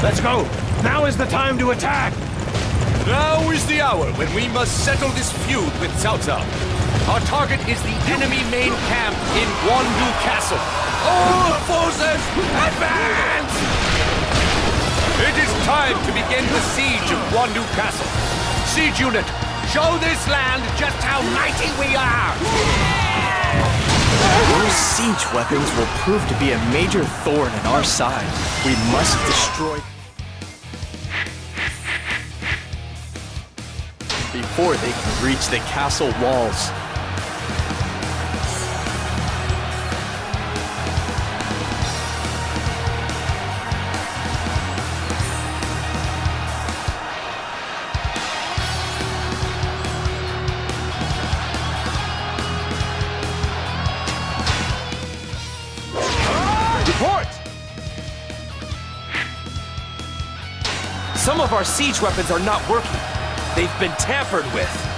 Let's go! Now is the time to attack! Now is the hour when we must settle this feud with Cao Cao. Our target is the enemy main camp in Guandu Castle. All forces, advance! It is time to begin the siege of Guandu Castle. Siege unit, show this land just how mighty we are! Those siege weapons will prove to be a major thorn in our side. We must destroy before they can reach the castle walls. Report! Some of our siege weapons are not working. They've been tampered with.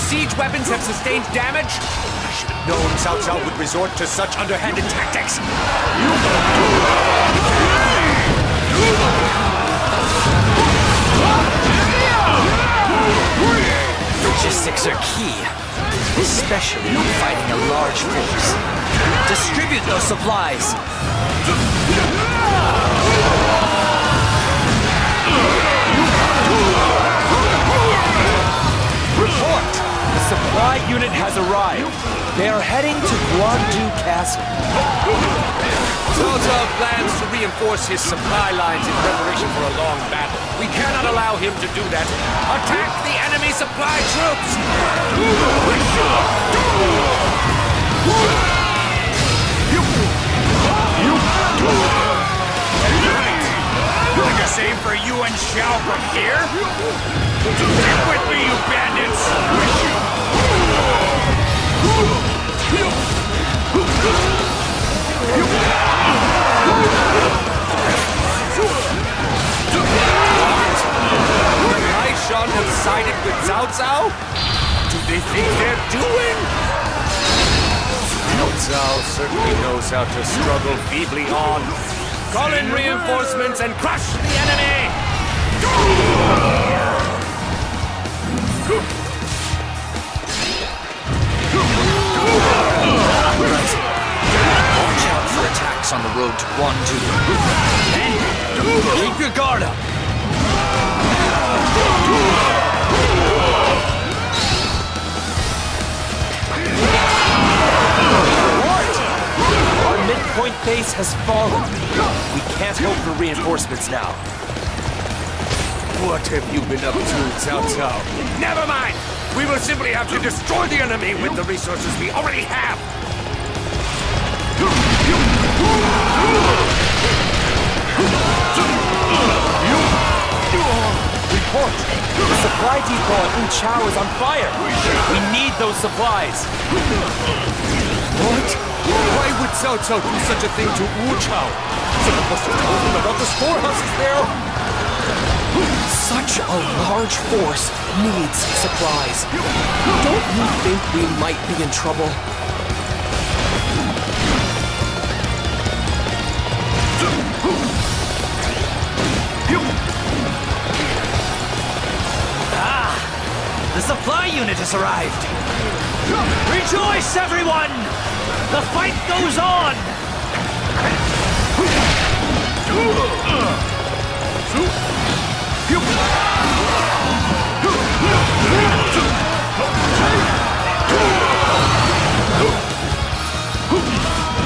siege weapons have sustained damage? I should have known Cao Cao would resort to such underhanded tactics. Logistics are key, especially when fighting a large force. Distribute those supplies. Report! The supply unit has arrived. They are heading to Guandu Castle. Cao Cao plans to reinforce his supply lines in preparation for a long battle. We cannot allow him to do that. Attack the enemy supply troops! Like the same for you and Xiao from here? Stick with me, you bandits! Aishan have sided with Cao Cao? Do they think they're doing? Cao Cao certainly knows how to struggle feebly on. Call in reinforcements and crush the enemy! Watch out for attacks on the road to Guandu. And keep your guard up. Our midpoint base has fallen. We can't hope for reinforcements now. What have you been up to, Cao Cao? Never mind! We will simply have to destroy the enemy with the resources we already have! Report! The supply depot at Wu Chao is on fire! We need those supplies! What? Why would Cao Cao do such a thing to Wu Chao? Someone must have told him about the storehouses there! Such a large force needs supplies. Don't you think we might be in trouble? The supply unit has arrived! Rejoice, everyone! The fight goes on!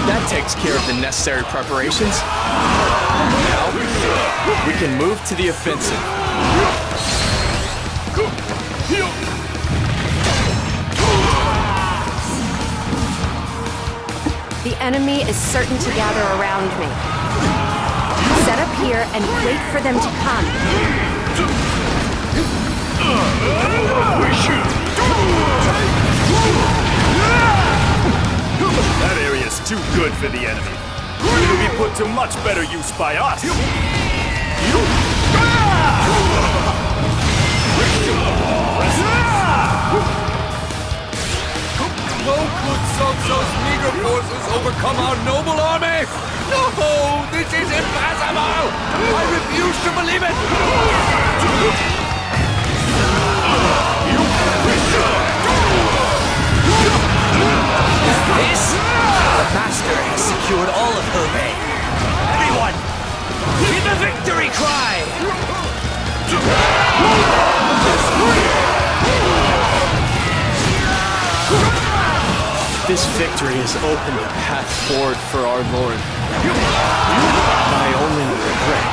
That takes care of the necessary preparations. Now, we can move to the offensive. The enemy is certain to gather around me. Set up here and wait for them to come. That area's too good for the enemy. It'll be put to much better use by us. How could Cao Cao's meager forces overcome our noble army? No! This is impossible! I refuse to believe it! This? The Master has secured all of Hebei. Everyone, give the victory cry! This victory has opened a path forward for our Lord. My only regret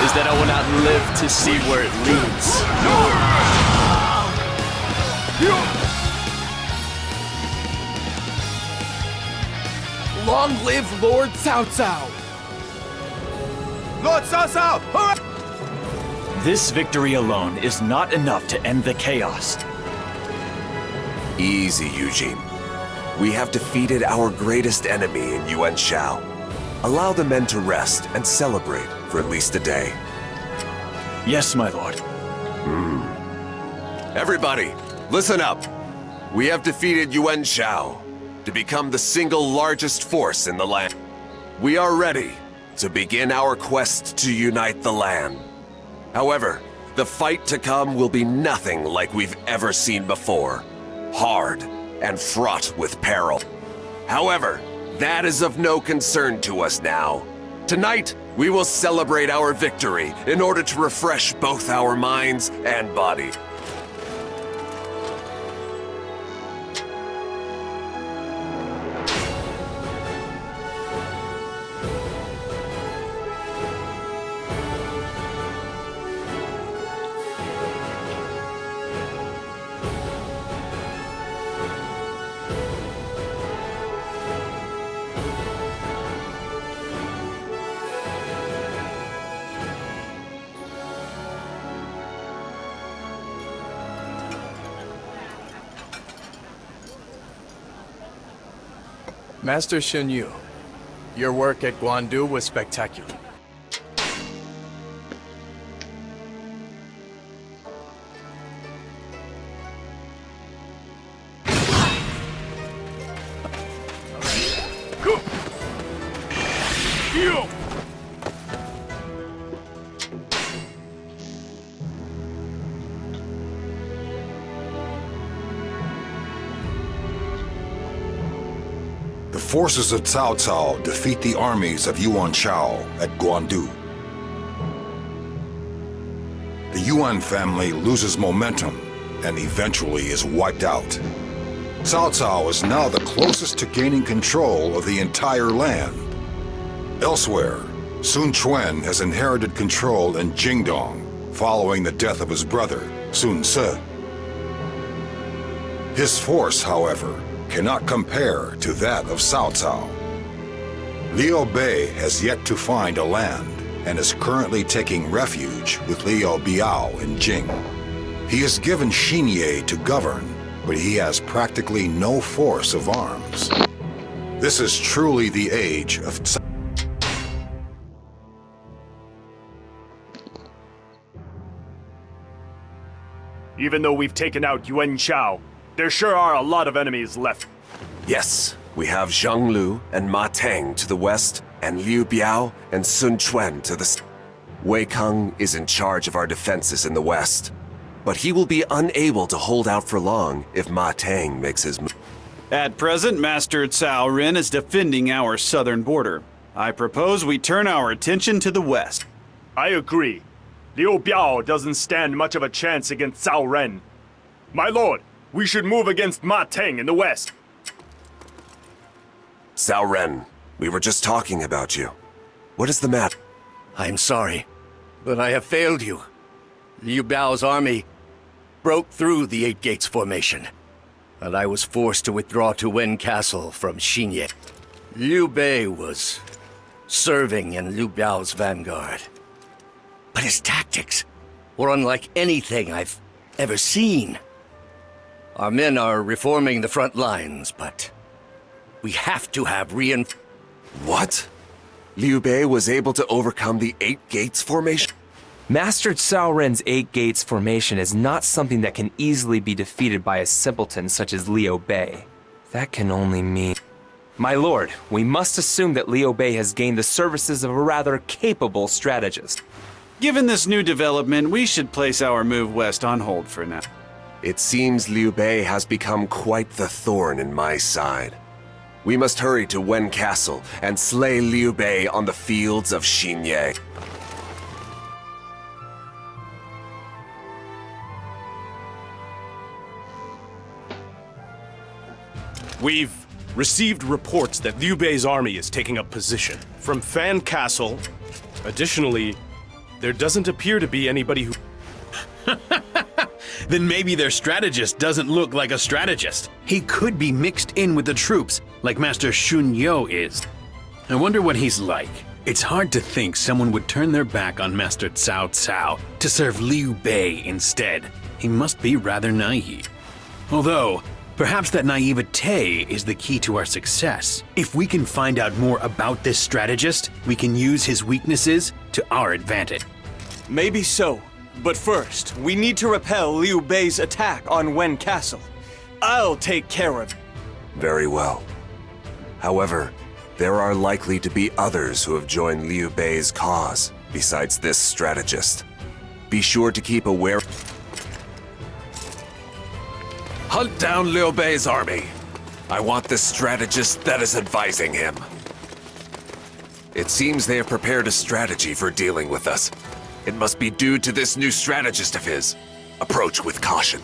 is that I will not live to see where it leads. Long live Lord Cao Cao! Lord Cao Cao, hurry! This victory alone is not enough to end the chaos. Easy, Eugene. We have defeated our greatest enemy in Yuan Shao. Allow the men to rest and celebrate for at least a day. Yes, my lord. Everybody, Listen up. We have defeated Yuan Shao to become the single largest force in the land. We are ready to begin our quest to unite the land. However, the fight to come will be nothing like we've ever seen before. Hard and fraught with peril. However, that is of no concern to us now. Tonight, we will celebrate our victory in order to refresh both our minds and body. Master Shun Yu, your work at Guandu was spectacular. The forces of Cao Cao defeat the armies of Yuan Shao at Guandu. The Yuan family loses momentum and eventually is wiped out. Cao Cao is now the closest to gaining control of the entire land. Elsewhere, Sun Quan has inherited control in Jingdong following the death of his brother, Sun Ce. His force, however, cannot compare to that of Cao Cao. Liu Bei has yet to find a land and is currently taking refuge with Liu Biao in Jing. He is given Xinye to govern, but he has practically no force of arms. This is truly the age of Cao. Even though we've taken out Yuan Shao, there sure are a lot of enemies left. Yes, we have Zhang Lu and Ma Teng to the west, and Liu Biao and Sun Quan to the south. Wei Keng is in charge of our defenses in the west, but he will be unable to hold out for long if Ma Teng makes his move. At present, Master Cao Ren is defending our southern border. I propose we turn our attention to the west. I agree. Liu Biao doesn't stand much of a chance against Cao Ren. My lord, we should move against Ma Teng in the west. Cao Ren, we were just talking about you. What is the matter? I'm sorry, but I have failed you. Liu Biao's army broke through the Eight Gates formation, and I was forced to withdraw to Wen Castle from Xinye. Liu Bei was serving in Liu Biao's vanguard, but his tactics were unlike anything I've ever seen. Our men are reforming the front lines, but we have to have What? Liu Bei was able to overcome the Eight Gates formation? Master Cao Ren's Eight Gates formation is not something that can easily be defeated by a simpleton such as Liu Bei. That can only mean... My lord, we must assume that Liu Bei has gained the services of a rather capable strategist. Given this new development, we should place our move west on hold for now. It seems Liu Bei has become quite the thorn in my side. We must hurry to Wen Castle and slay Liu Bei on the fields of Xinye. We've received reports that Liu Bei's army is taking up position from Fan Castle. Additionally, there doesn't appear to be anybody who... Then maybe their strategist doesn't look like a strategist. He could be mixed in with the troops, like Master Shun Yu is. I wonder what he's like. It's hard to think someone would turn their back on Master Cao Cao to serve Liu Bei instead. He must be rather naive. Although, perhaps that naivete is the key to our success. If we can find out more about this strategist, we can use his weaknesses to our advantage. Maybe so. But first, we need to repel Liu Bei's attack on Wen Castle. I'll take care of it. Very well. However, there are likely to be others who have joined Liu Bei's cause besides this strategist. Be sure to keep aware. Hunt down Liu Bei's army. I want the strategist that is advising him. It seems they have prepared a strategy for dealing with us. It must be due to this new strategist of his. Approach with caution.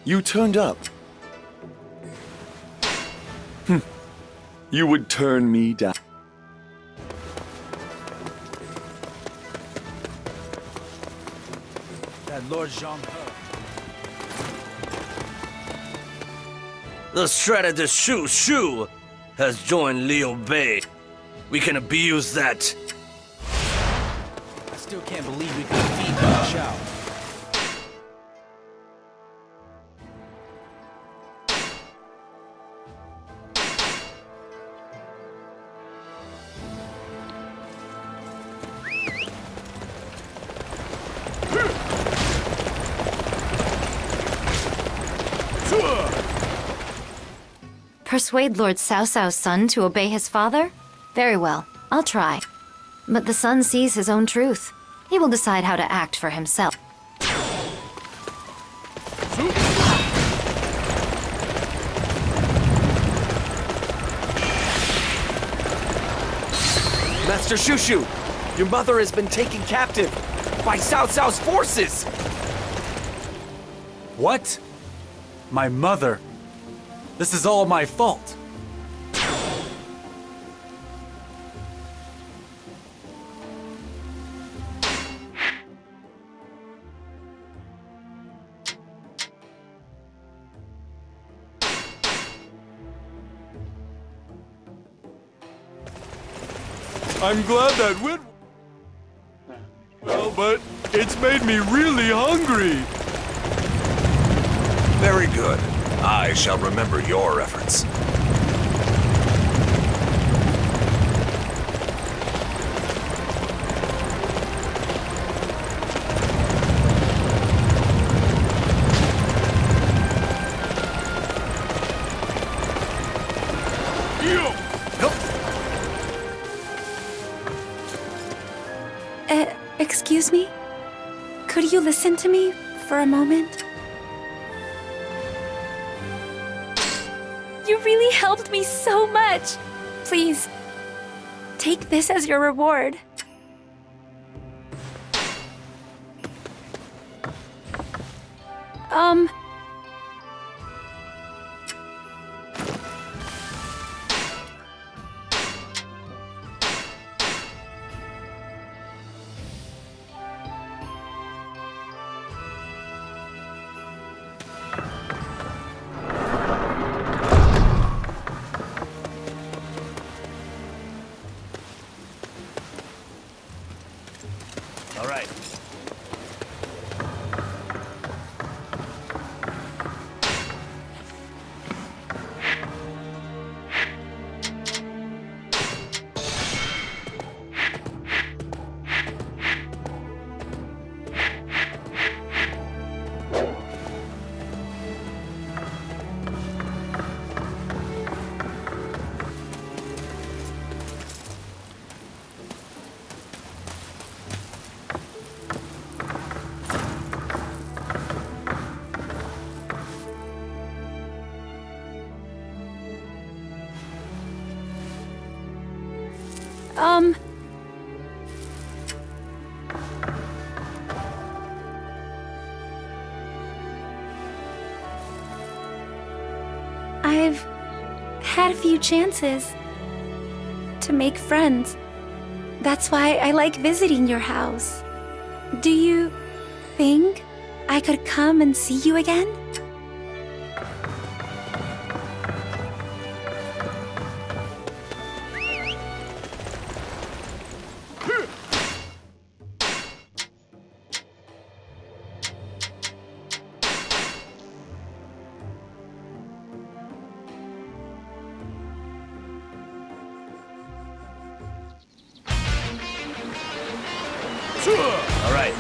You turned up. You would turn me down. That Lord Jean. The strategist Shu Shu has joined Liu Bei. We can abuse that. I still can't believe we could defeat Yuan Shao. Persuade Lord Cao Cao's son to obey his father? Very well, I'll try. But the son sees his own truth. He will decide how to act for himself. Master Shushu, your mother has been taken captive by Cao Cao's forces! What? My mother? This is all my fault. I'm glad that went well, but it's made me really hungry. Very good. I shall remember your efforts. Excuse me? Could you listen to me for a moment? You really helped me so much. Please, take this as your reward. All right. I've had a few chances to make friends. That's why I like visiting your house. Do you think I could come and see you again? All right.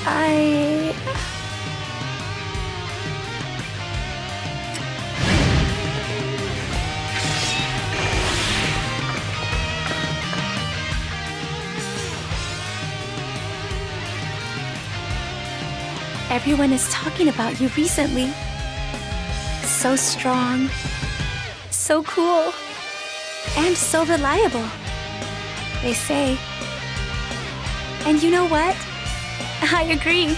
I... Everyone is talking about you recently. So strong, so cool, and so reliable, they say. And you know what? I agree.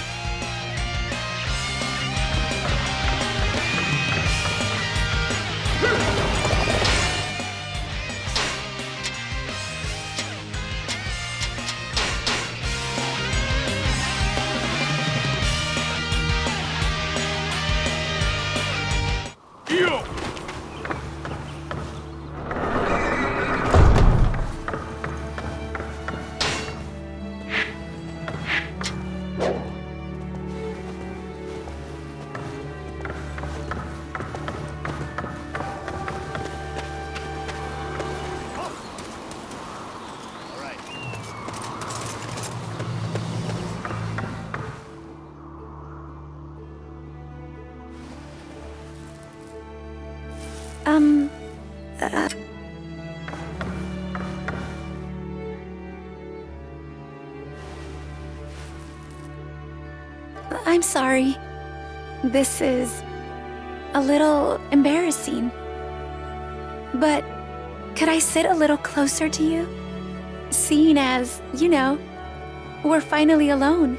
I'm sorry. This is a little embarrassing. But could I sit a little closer to you? Seeing as, you know, we're finally alone.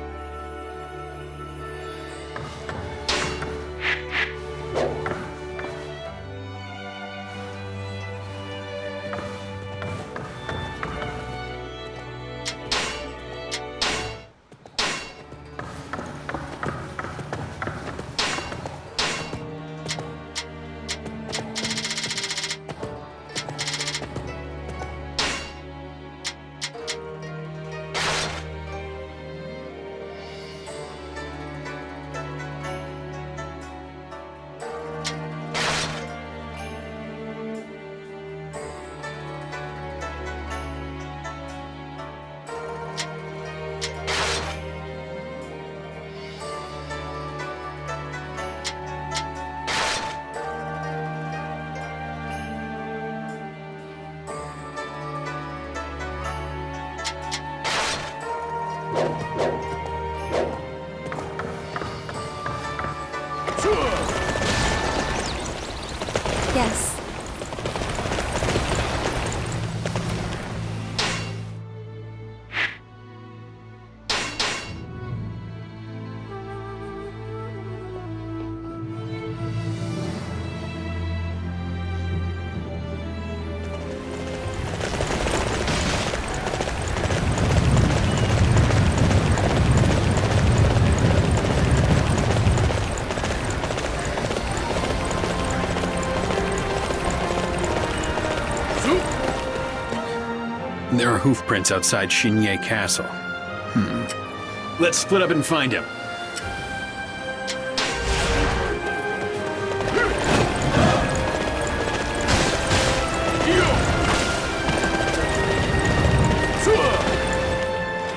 Yes. There are hoof prints outside Shinye Castle. Let's split up and find him.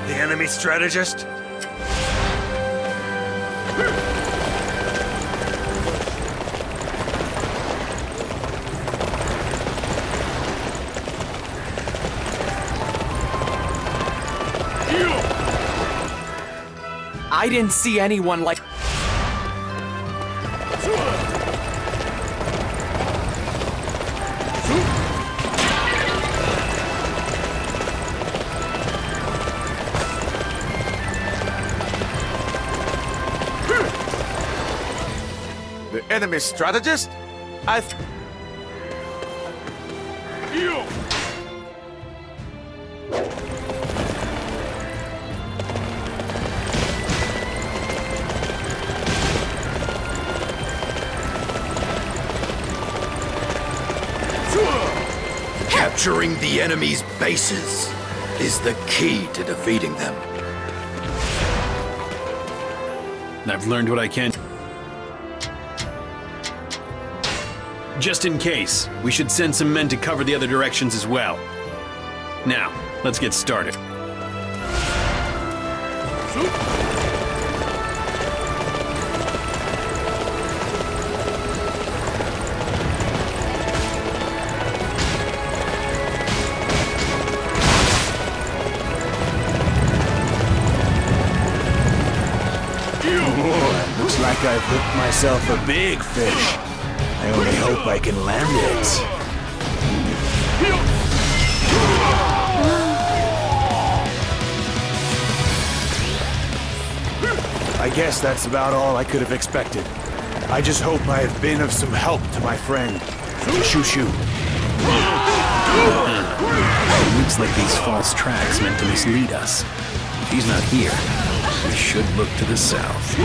The enemy strategist? I didn't see anyone like... The enemy strategist? Capturing the enemy's bases is the key to defeating them. I've learned what I can. Just in case, we should send some men to cover the other directions as well. Now, let's get started. Looks like I've hooked myself a big fish. I only hope I can land it. I guess that's about all I could have expected. I just hope I have been of some help to my friend. Shoo shoo. Looks like these false tracks meant to mislead us. If he's not here, we should look to the south.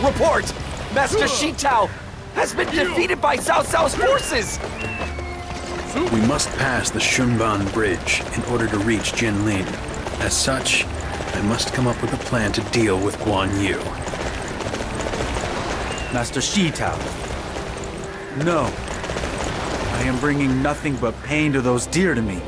Report! Master Shitao has been defeated by Cao Cao's forces! We must pass the Shunban Bridge in order to reach Jinlin. As such, I must come up with a plan to deal with Guan Yu. Master Shitao. No. I am bringing nothing but pain to those dear to me.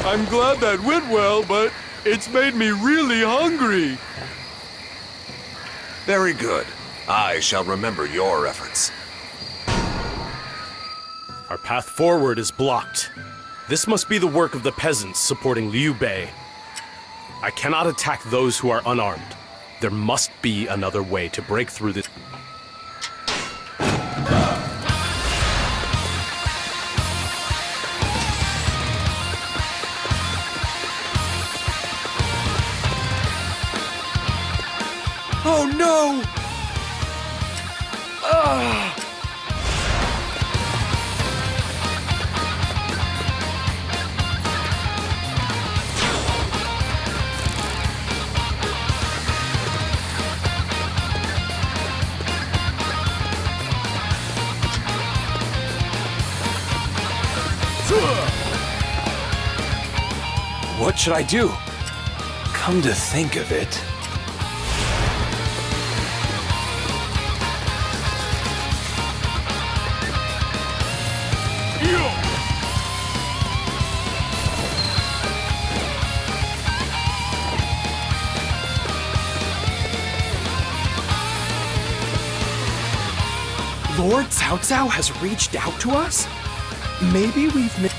I'm glad that went well, but it's made me really hungry. Very good. I shall remember your efforts. Our path forward is blocked. This must be the work of the peasants supporting Liu Bei. I cannot attack those who are unarmed. There must be another way to break through this. Oh no! Ugh. What should I do? Come to think of it... Lord Cao Cao has reached out to us? Maybe we've missed...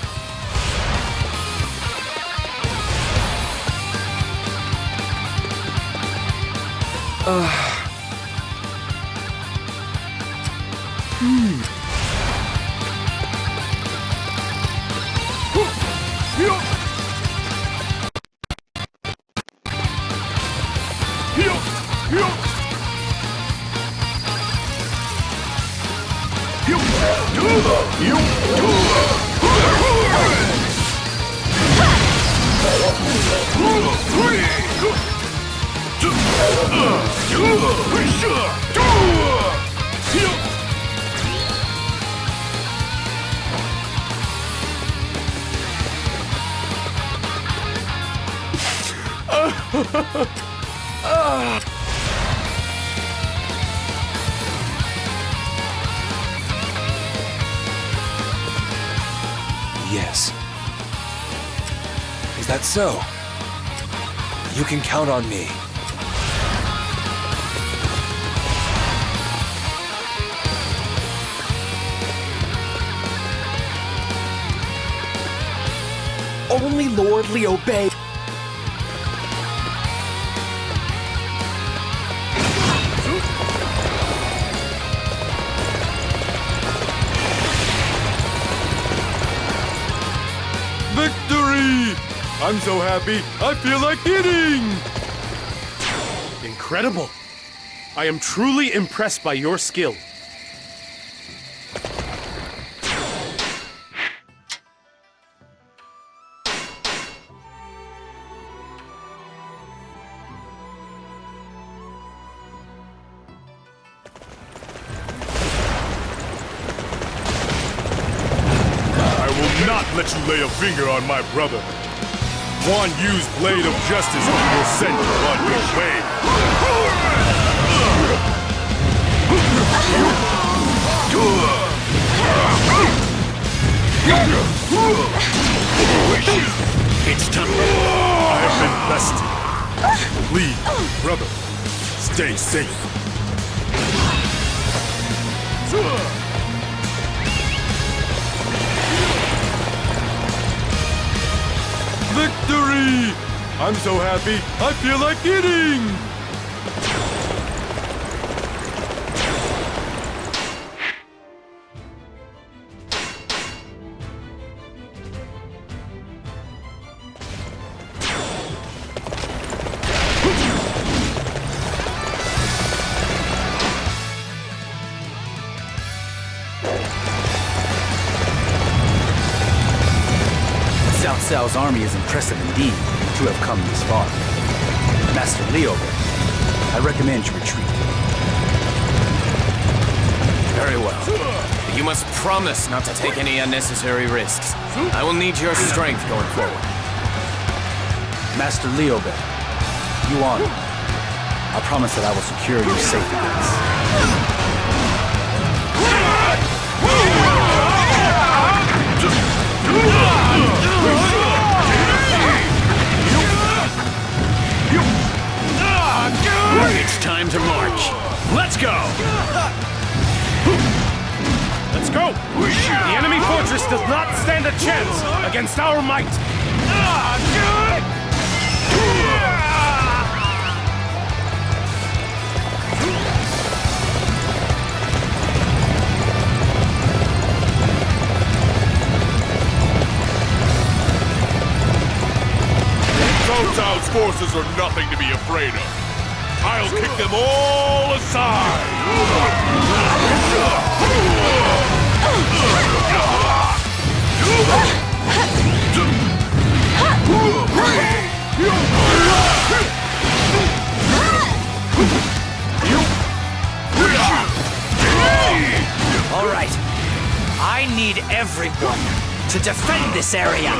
Yes. Is that so? You can count on me. Only Lord Liu Bei. Victory! I'm so happy, I feel like eating! Incredible! I am truly impressed by your skill. Not let you lay a finger on my brother. One Yu's blade of justice will send you on your way. It's time. I have been bested. Please, brother, stay safe. Victory! I'm so happy, I feel like eating! Cao Cao's army is impressive indeed to have come this far. Master Liu, I recommend you retreat. Very well. But you must promise not to take any unnecessary risks. I will need your strength going forward. Master Liu, you honor me. I promise that I will secure your safety against. It's time to march. Let's go! Let's go! The enemy fortress does not stand a chance against our might! Cao Cao's forces are nothing to be afraid of. I'll kick them all aside! All right. I need everyone to defend this area.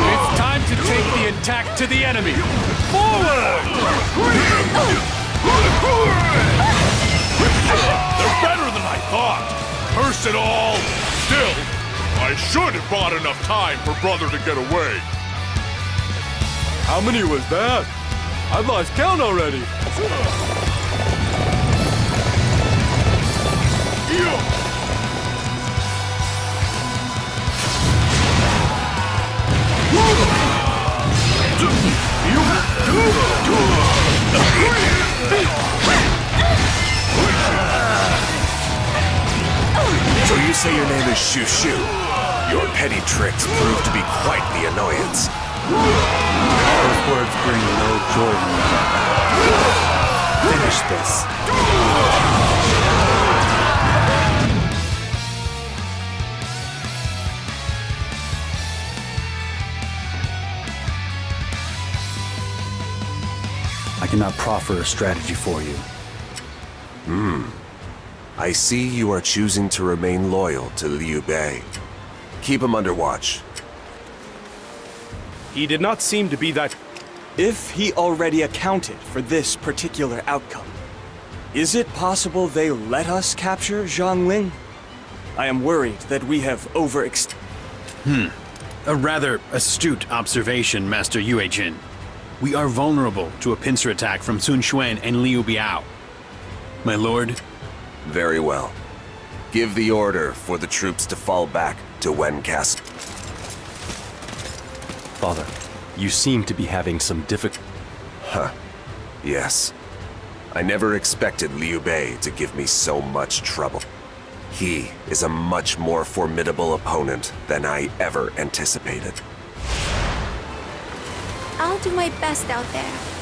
It's time to take the attack to the enemy! Forward! They're better than I thought! Curse it all! Still, I should have bought enough time for brother to get away. How many was that? I've lost count already. So you say your name is Shu Shu? Your petty tricks prove to be quite the annoyance. Those words bring no joy to me. Finish this. I cannot proffer a strategy for you. I see you are choosing to remain loyal to Liu Bei. Keep him under watch. He did not seem to be that... If he already accounted for this particular outcome, Is it possible they let us capture Zhangling? I am worried that we have overextended. A rather astute observation, Master Yue Jin. We are vulnerable to a pincer attack from Sun Quan and Liu Biao. My lord? Very well. Give the order for the troops to fall back to Wen Castle. Father, you seem to be having some difficulty. Huh. Yes. I never expected Liu Bei to give me so much trouble. He is a much more formidable opponent than I ever anticipated. I'll do my best out there.